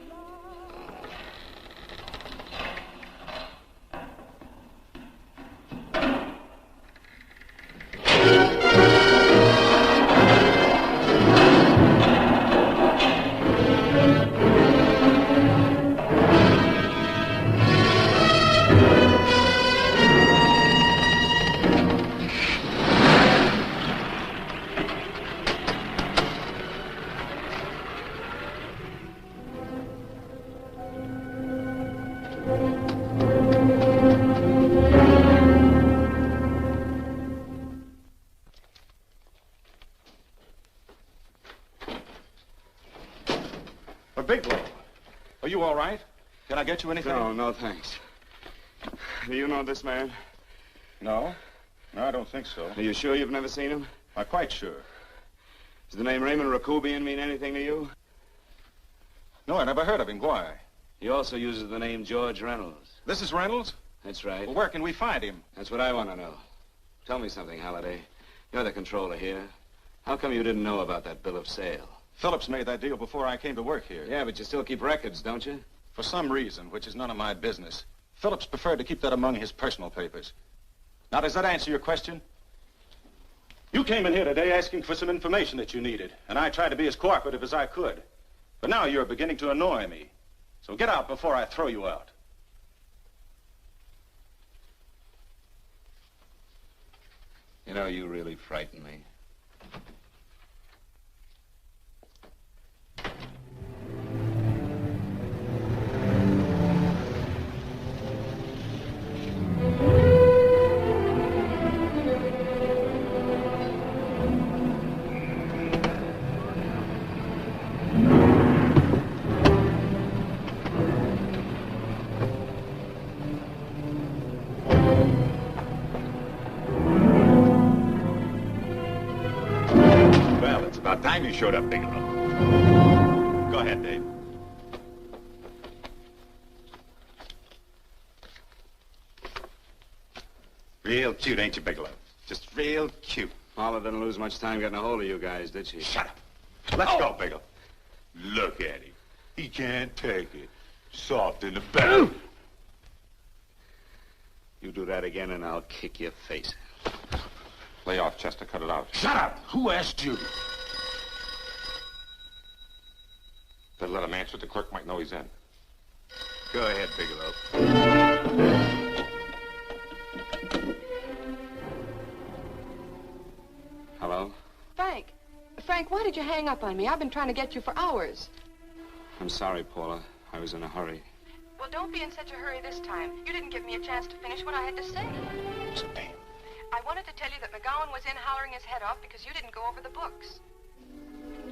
love. Bigelow, are you all right? Can I get you anything? No, thanks. Do you know this man? No. No, I don't think so. Are you sure you've never seen him? I'm quite sure. Does the name Raymond Rakubian mean anything to you? No, I never heard of him. Why? He also uses the name George Reynolds. This is Reynolds? That's right. Well, where can we find him? That's what I want to know. Tell me something, Halliday. You're the controller here. How come you didn't know about that bill of sale? Phillips made that deal before I came to work here. Yeah, but you still keep records, don't you? For some reason, which is none of my business, Phillips preferred to keep that among his personal papers. Now, does that answer your question? You came in here today asking for some information that you needed, and I tried to be as cooperative as I could. But now you're beginning to annoy me. So get out before I throw you out. You know, you really frighten me. time you showed up, Bigelow. Go ahead, Dave. Real cute, ain't you, Bigelow? Just real cute. Paula didn't lose much time getting a hold of you guys, did she? Shut up. Let's go, Bigelow. Look at him. He can't take it. Soft in the belly. You do that again and I'll kick your face. Lay off, Chester. Cut it out. Shut up! Who asked you? Better let him answer. The clerk might know he's in. Go ahead, Bigelow. Hello? Frank. Frank, why did you hang up on me? I've been trying to get you for hours. I'm sorry, Paula. I was in a hurry. Well, don't be in such a hurry this time. You didn't give me a chance to finish what I had to say. What's the name? I wanted to tell you that McGowan was in hollering his head off because you didn't go over the books.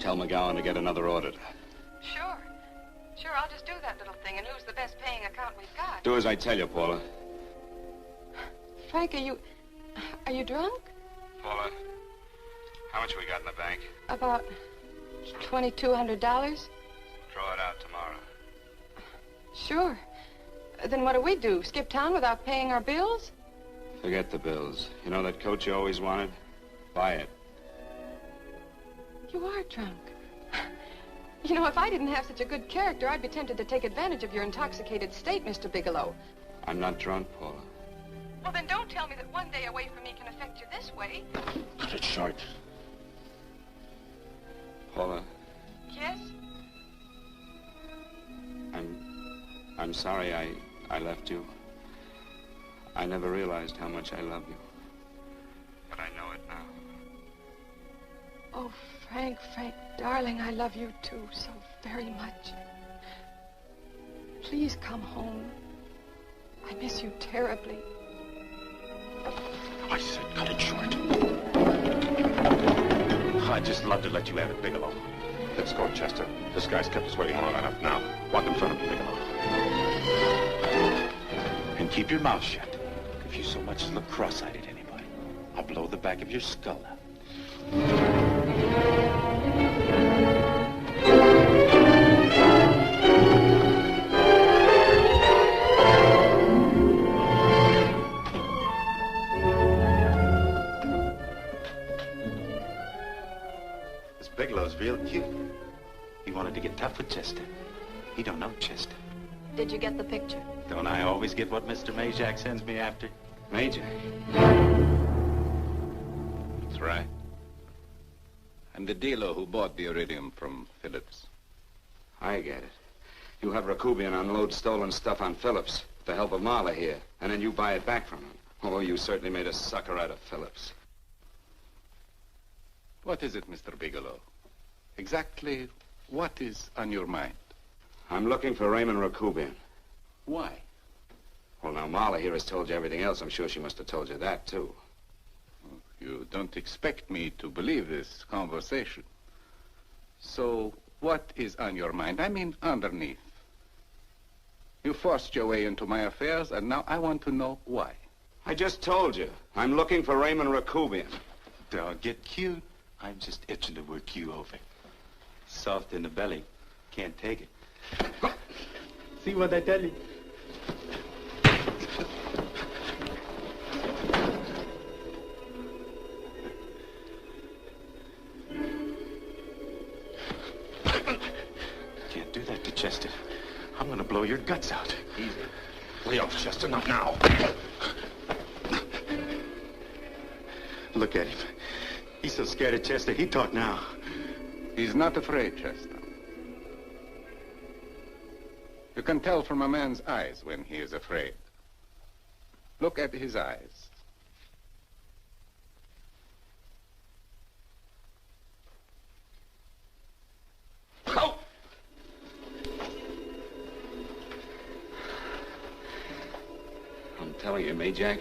Tell McGowan to get another auditor. Sure. Sure, I'll just do that little thing and lose the best paying account we've got. Do as I tell you, Paula. Frank, are you drunk? Paula, how much we got in the bank? About $2,200. Draw it out tomorrow. Sure. Then what do? Skip town without paying our bills? Forget the bills. You know that coat you always wanted? Buy it. You are drunk. You know, if I didn't have such a good character, I'd be tempted to take advantage of your intoxicated state, Mr. Bigelow. I'm not drunk, Paula. Well, then don't tell me that one day away from me can affect you this way. Cut it short. Paula, Yes? I'm sorry I left you. I never realized how much I love you. But I know it now. Oh, Frank, darling, I love you too so very much. Please come home. I miss you terribly. I said cut it short. I'd just love to let you have it, Bigelow. Let's go, Chester. This guy's kept us waiting long enough now. Walk in front of me, Bigelow. And keep your mouth shut. If you so much as look cross-eyed at anybody, I'll blow the back of your skull out. This Bigelow's real cute. He wanted to get tough with Chester. He don't know Chester. Did you get the picture? Don't I always get what Mr. Majak sends me after? Majak? That's right. I'm the dealer who bought the iridium from Phillips. I get it. You have Rakubian unload stolen stuff on Phillips with the help of Marla here, and then you buy it back from him. Oh, you certainly made a sucker out of Phillips. What is it, Mr. Bigelow? Exactly what is on your mind? I'm looking for Raymond Rakubian. Why? Well, now, Marla here has told you everything else. I'm sure she must have told you that, too. You don't expect me to believe this conversation. So, what is on your mind? I mean, underneath. You forced your way into my affairs, and now I want to know why. I just told you. I'm looking for Raymond Rakubian. Don't get cute. I'm just itching to work you over. Soft in the belly. Can't take it. See what I tell you? Can't do that to Chester. I'm gonna blow your guts out. Easy. Lay off, Chester, not now. Look at him. He's so scared of Chester, he talk now. He's not afraid, Chester. You can tell from a man's eyes when he is afraid. Look at his eyes. Oh! I'm telling you, Majak,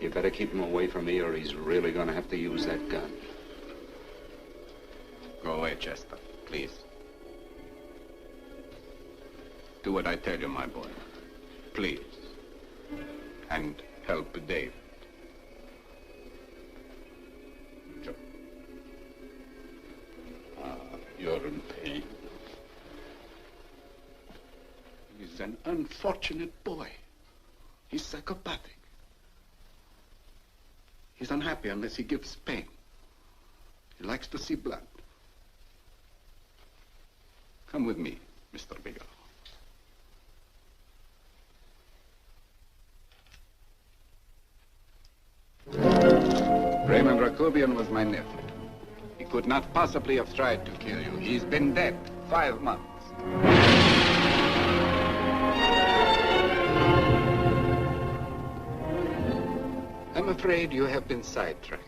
you better keep him away from me or he's really going to have to use that gun. Go away, Chester, please. Do what I tell you, my boy. Please. And help David. unfortunate boy. He's psychopathic. He's unhappy unless he gives pain. He likes to see blood. Come with me, Mr. Bigelow. Raymond Rakubian was my nephew. He could not possibly have tried to kill you. He's been dead 5 months. I'm afraid you have been sidetracked.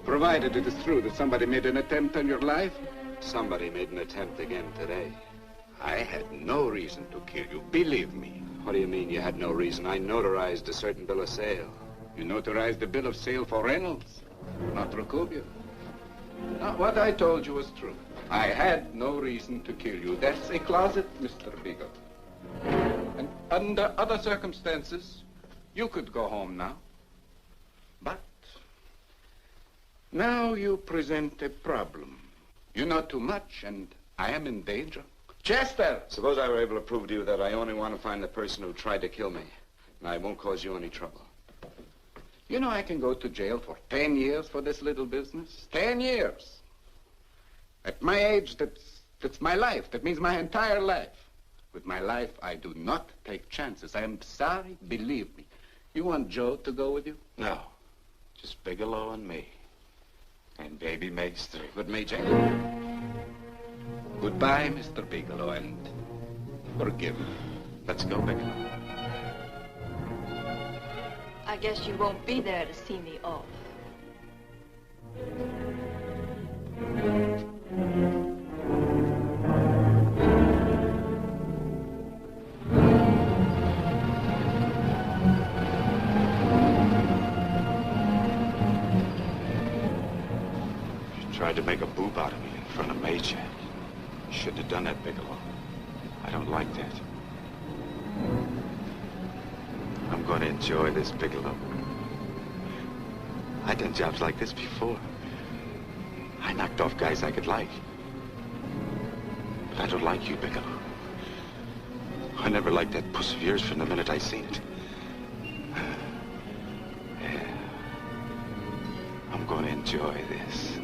Provided it is true that somebody made an attempt on your life. Somebody made an attempt again today. I had no reason to kill you, believe me. What do you mean you had no reason? I notarized a certain bill of sale. You notarized the bill of sale for Reynolds, not Rakubian. Now, what I told you was true. I had no reason to kill you. That's a closet, Mr. Bigelow. And under other circumstances, you could go home now. But now you present a problem. You know too much, and I am in danger. Chester! Suppose I were able to prove to you that I only want to find the person who tried to kill me, and I won't cause you any trouble. You know I can go to jail for 10 years for this little business. 10 years. At my age, that's my life. That means my entire life. With my life, I do not take chances. I am sorry, believe me. You want Joe to go with you? No. Just Bigelow and me. And baby makes 3. With me, Jack. Goodbye, Mr. Bigelow, and forgive me. Let's go, Bigelow. I guess you won't be there to see me off. You tried to make a boob out of me in front of Major. You shouldn't have done that, Bigelow. I don't like that. I'm going to enjoy this, Bigelow. I've done jobs like this before. I knocked off guys I could like. But I don't like you, Bigelow. I never liked that puss of yours from the minute I seen it. Yeah. I'm going to enjoy this.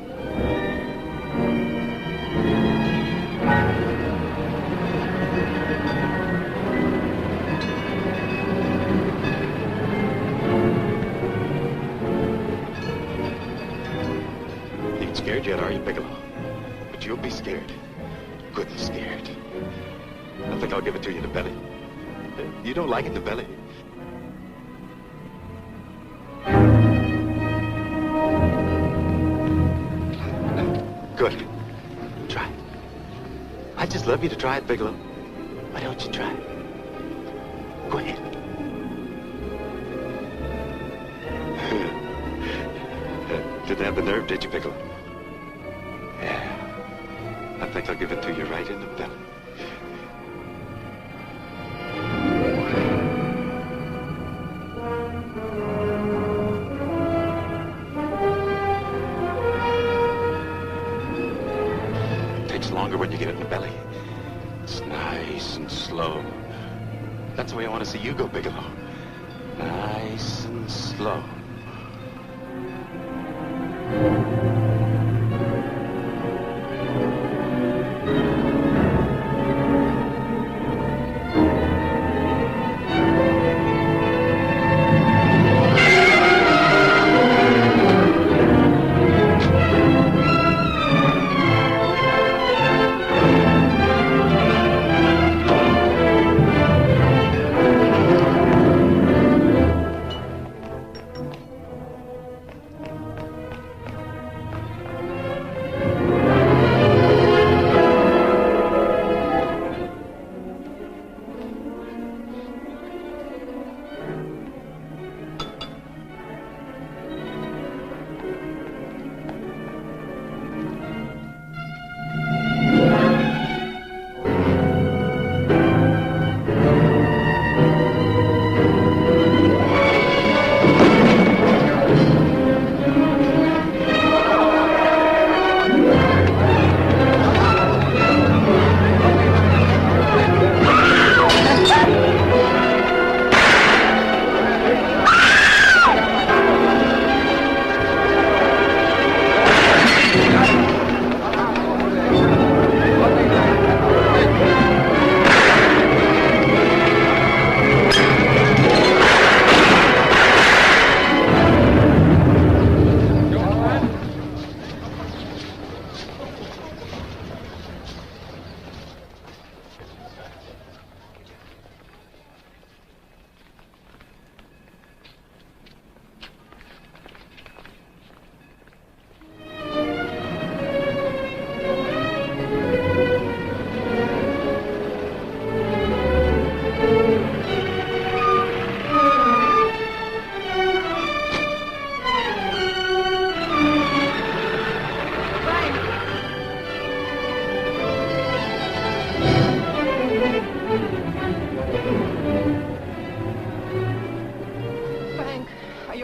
Scared yet, are you, Bigelow? But you'll be scared. Good and scared. I think I'll give it to you in the belly. You don't like it in the belly. Good. Try it. I just love you to try it, Bigelow. Why don't you try it? Go ahead. Didn't have the nerve, did you, Bigelow? I think I'll give it to you right in the belly. It takes longer when you get it in the belly. It's nice and slow. That's the way I want to see you go, Bigelow. Nice and slow.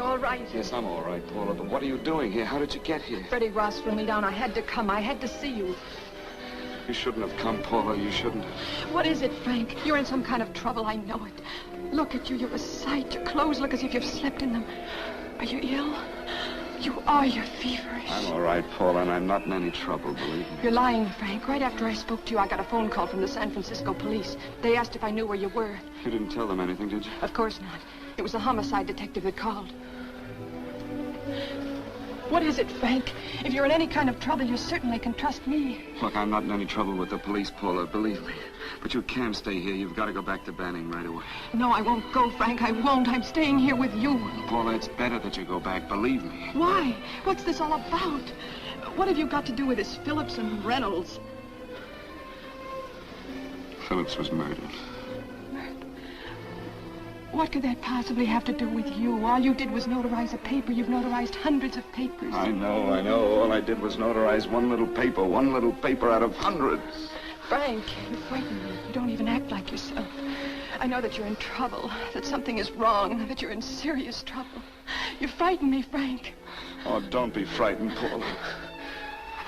all right? Yes, I'm all right, Paula, but what are you doing here? How did you get here? Freddie Ross threw me down. I had to come. I had to see you. You shouldn't have come, Paula. You shouldn't have. What is it, Frank? You're in some kind of trouble. I know it. Look at you. You're a sight. Your clothes look as if you've slept in them. Are you ill? You are. You're feverish. I'm all right, Paula, and I'm not in any trouble, believe me. You're lying, Frank. Right after I spoke to you, I got a phone call from the San Francisco police. They asked if I knew where you were. You didn't tell them anything, did you? Of course not. It was the homicide detective that called. What is it, Frank? If you're in any kind of trouble, you certainly can trust me. Look, I'm not in any trouble with the police, Paula, believe me. But you can't stay here. You've got to go back to Banning right away. No, I won't go, Frank. I won't. I'm staying here with you. Paula, it's better that you go back, believe me. Why? What's this all about? What have you got to do with this Phillips and Reynolds? Phillips was murdered. What could that possibly have to do with you? All you did was notarize a paper. You've notarized hundreds of papers. I know. All I did was notarize one little paper out of hundreds. Frank, you frighten me. You don't even act like yourself. I know that you're in trouble, that something is wrong, that you're in serious trouble. You frighten me, Frank. Oh, don't be frightened, Paula.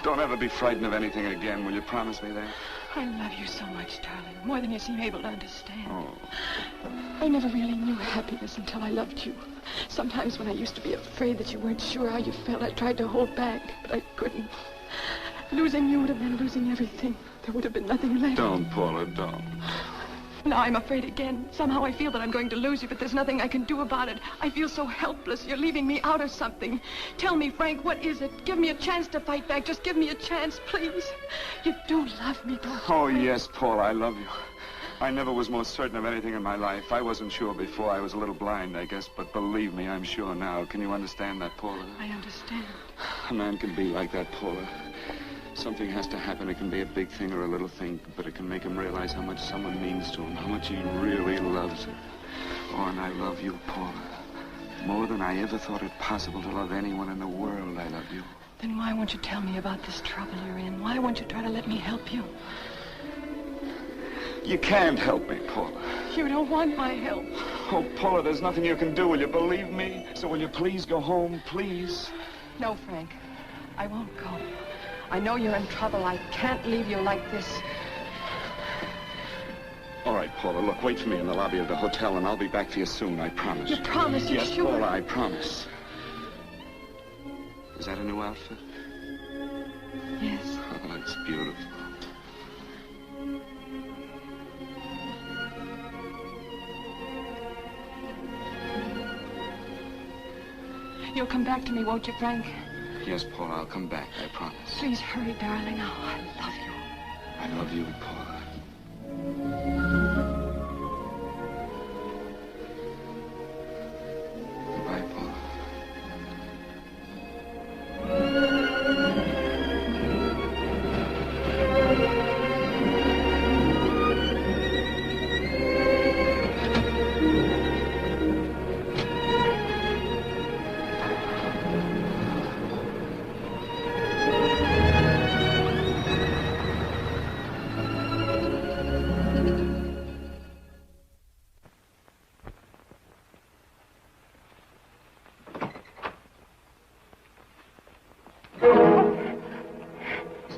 Don't ever be frightened of anything again. Will you promise me that? I love you so much, darling, more than you seem able to understand. Oh. I never really knew happiness until I loved you. Sometimes when I used to be afraid that you weren't sure how you felt, I tried to hold back, but I couldn't. Losing you would have been losing everything. There would have been nothing left. Don't, Paula, don't. Now I'm afraid again. Somehow I feel that I'm going to lose you, but there's nothing I can do about it. I feel so helpless. You're leaving me out of something. Tell me, Frank, what is it? Give me a chance to fight back. Just give me a chance, please. You do love me, don't you? Oh, yes, Paula, I love you. I never was more certain of anything in my life. I wasn't sure before. I was a little blind, I guess, but believe me, I'm sure now. Can you understand that, Paula? I understand. A man can be like that, Paula. Something has to happen. It can be a big thing or a little thing, but it can make him realize how much someone means to him, how much he really loves her. Oh, and I love you, Paula. More than I ever thought it possible to love anyone in the world, I love you. Then why won't you tell me about this trouble you're in? Why won't you try to let me help you? You can't help me, Paula. You don't want my help. Oh, Paula, there's nothing you can do. Will you believe me? So will you please go home, please? No, Frank. I won't go. I know you're in trouble. I can't leave you like this. All right, Paula, look, wait for me in the lobby of the hotel, and I'll be back for you soon, I promise. You promise? You're yes, sure? Paula, I promise. Is that a new outfit? Yes. Oh, it's beautiful. You'll come back to me, won't you, Frank? Yes, Paula, I'll come back, I promise. Please hurry, darling. Oh, I love you. I love you, Paula. Goodbye, Paula.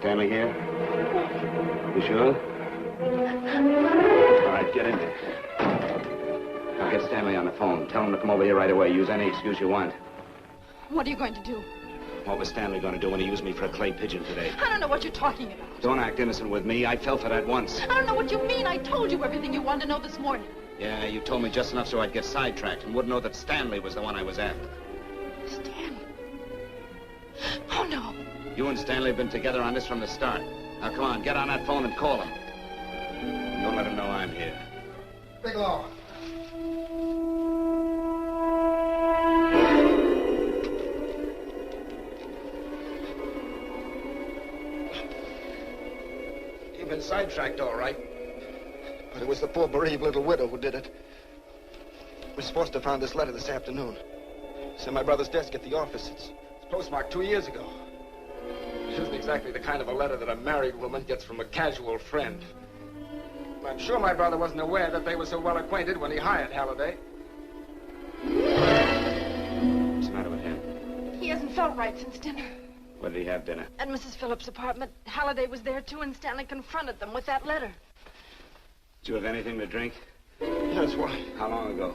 Stanley here? You sure? All right, get in there. Now get Stanley on the phone. Tell him to come over here right away. Use any excuse you want. What are you going to do? What was Stanley going to do when he used me for a clay pigeon today? I don't know what you're talking about. Don't act innocent with me. I fell for that once. I don't know what you mean. I told you everything you wanted to know this morning. Yeah, you told me just enough so I'd get sidetracked and wouldn't know that Stanley was the one I was after. Stanley? Oh, no. You and Stanley have been together on this from the start. Now, come on, get on that phone and call him. Don't let him know I'm here. Bigelow. You've been sidetracked, all right. But it was the poor bereaved little widow who did it. We're supposed to have found this letter this afternoon. It's in my brother's desk at the office. It's postmarked 2 years ago. It isn't exactly the kind of a letter that a married woman gets from a casual friend. I'm sure my brother wasn't aware that they were so well acquainted when he hired Halliday. felt right since dinner. Where did he have dinner? At Mrs. Phillips' apartment. Halliday was there, too, and Stanley confronted them with that letter. Did you have anything to drink? Yes, why? How long ago?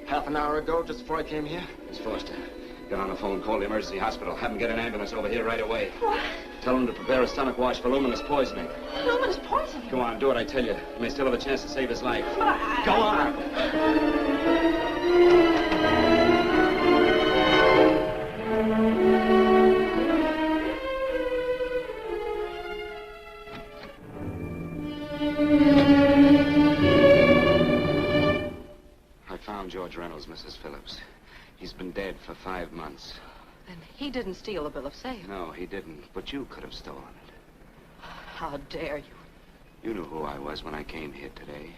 Half an hour ago, just before I came here. Miss Foster, get on the phone, call the emergency hospital. Have them get an ambulance over here right away. What? Tell them to prepare a stomach wash for luminous poisoning. Luminous poisoning? Go on, do what I tell you. You may still have a chance to save his life. But Go on! I found George Reynolds, Mrs. Phillips. He's been dead for 5 months. Then he didn't steal the bill of sale. No, he didn't. But you could have stolen it. How dare you? You knew who I was when I came here today.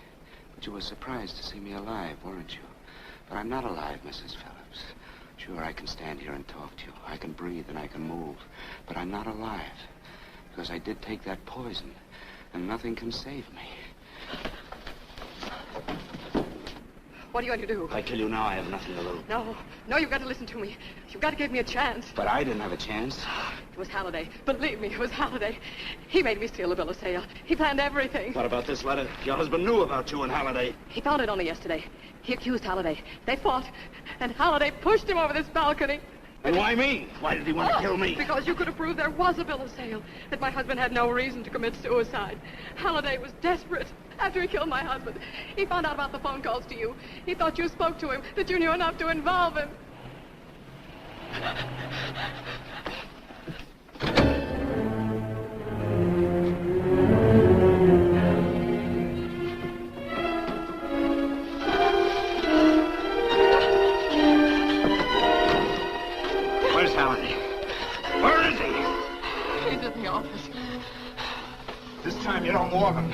But you were surprised to see me alive, weren't you? But I'm not alive, Mrs. Phillips. Sure, I can stand here and talk to you. I can breathe and I can move. But I'm not alive. Because I did take that poison. And nothing can save me. What are you going to do? I tell you now, I have nothing to lose. No, you've got to listen to me. You've got to give me a chance. But I didn't have a chance. It was Halliday. Believe me, it was Halliday. He made me steal the bill of sale. He planned everything. What about this letter? Your husband knew about you and Halliday. He found it only yesterday. He accused Halliday. They fought, and Halliday pushed him over this balcony. And why me? Why did he want to kill me? Because you could have proved there was a bill of sale, that my husband had no reason to commit suicide. Halliday was desperate. After he killed my husband, he found out about the phone calls to you. He thought you spoke to him, that you knew enough to involve him. Where's Halliday? Where is he? He's in the office. This time you don't walk him.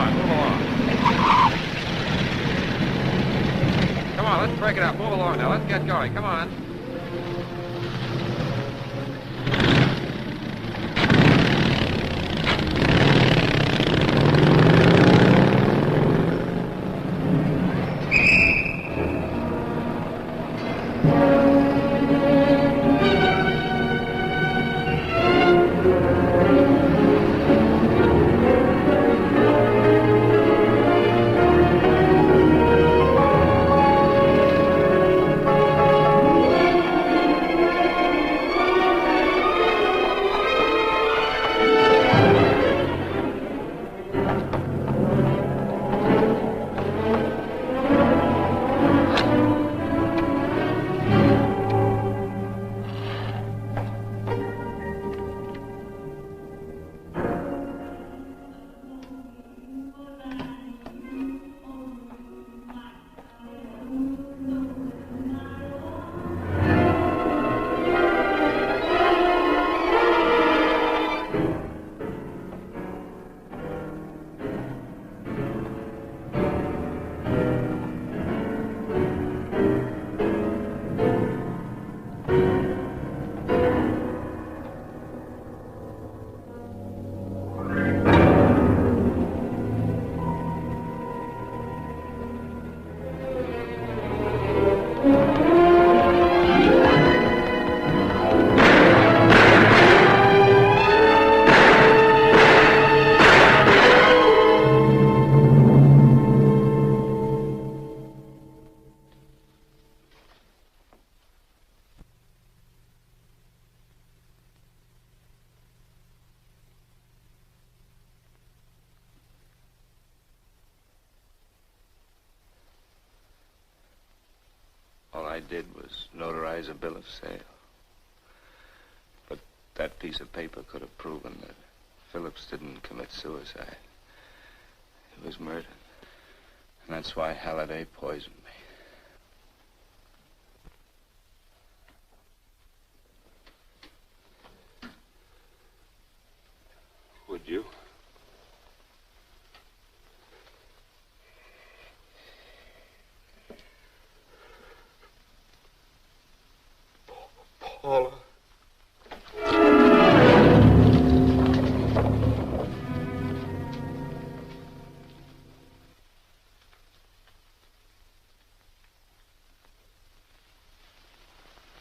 on, move along. Come on, let's break it up. Move along now. Let's get going. Come on. All I did was notarize a bill of sale. But that piece of paper could have proven that Phillips didn't commit suicide. He was murdered. And that's why Halliday poisoned me. Would you? Paula.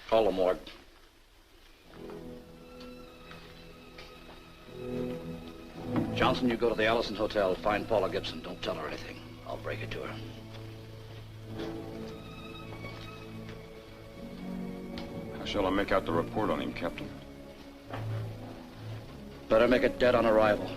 Call the morgue. Johnson, you go to the Allison Hotel, find Paula Gibson. Don't tell her anything. I'll break it to her. How shall I make out the report on him, Captain? Better make it dead on arrival.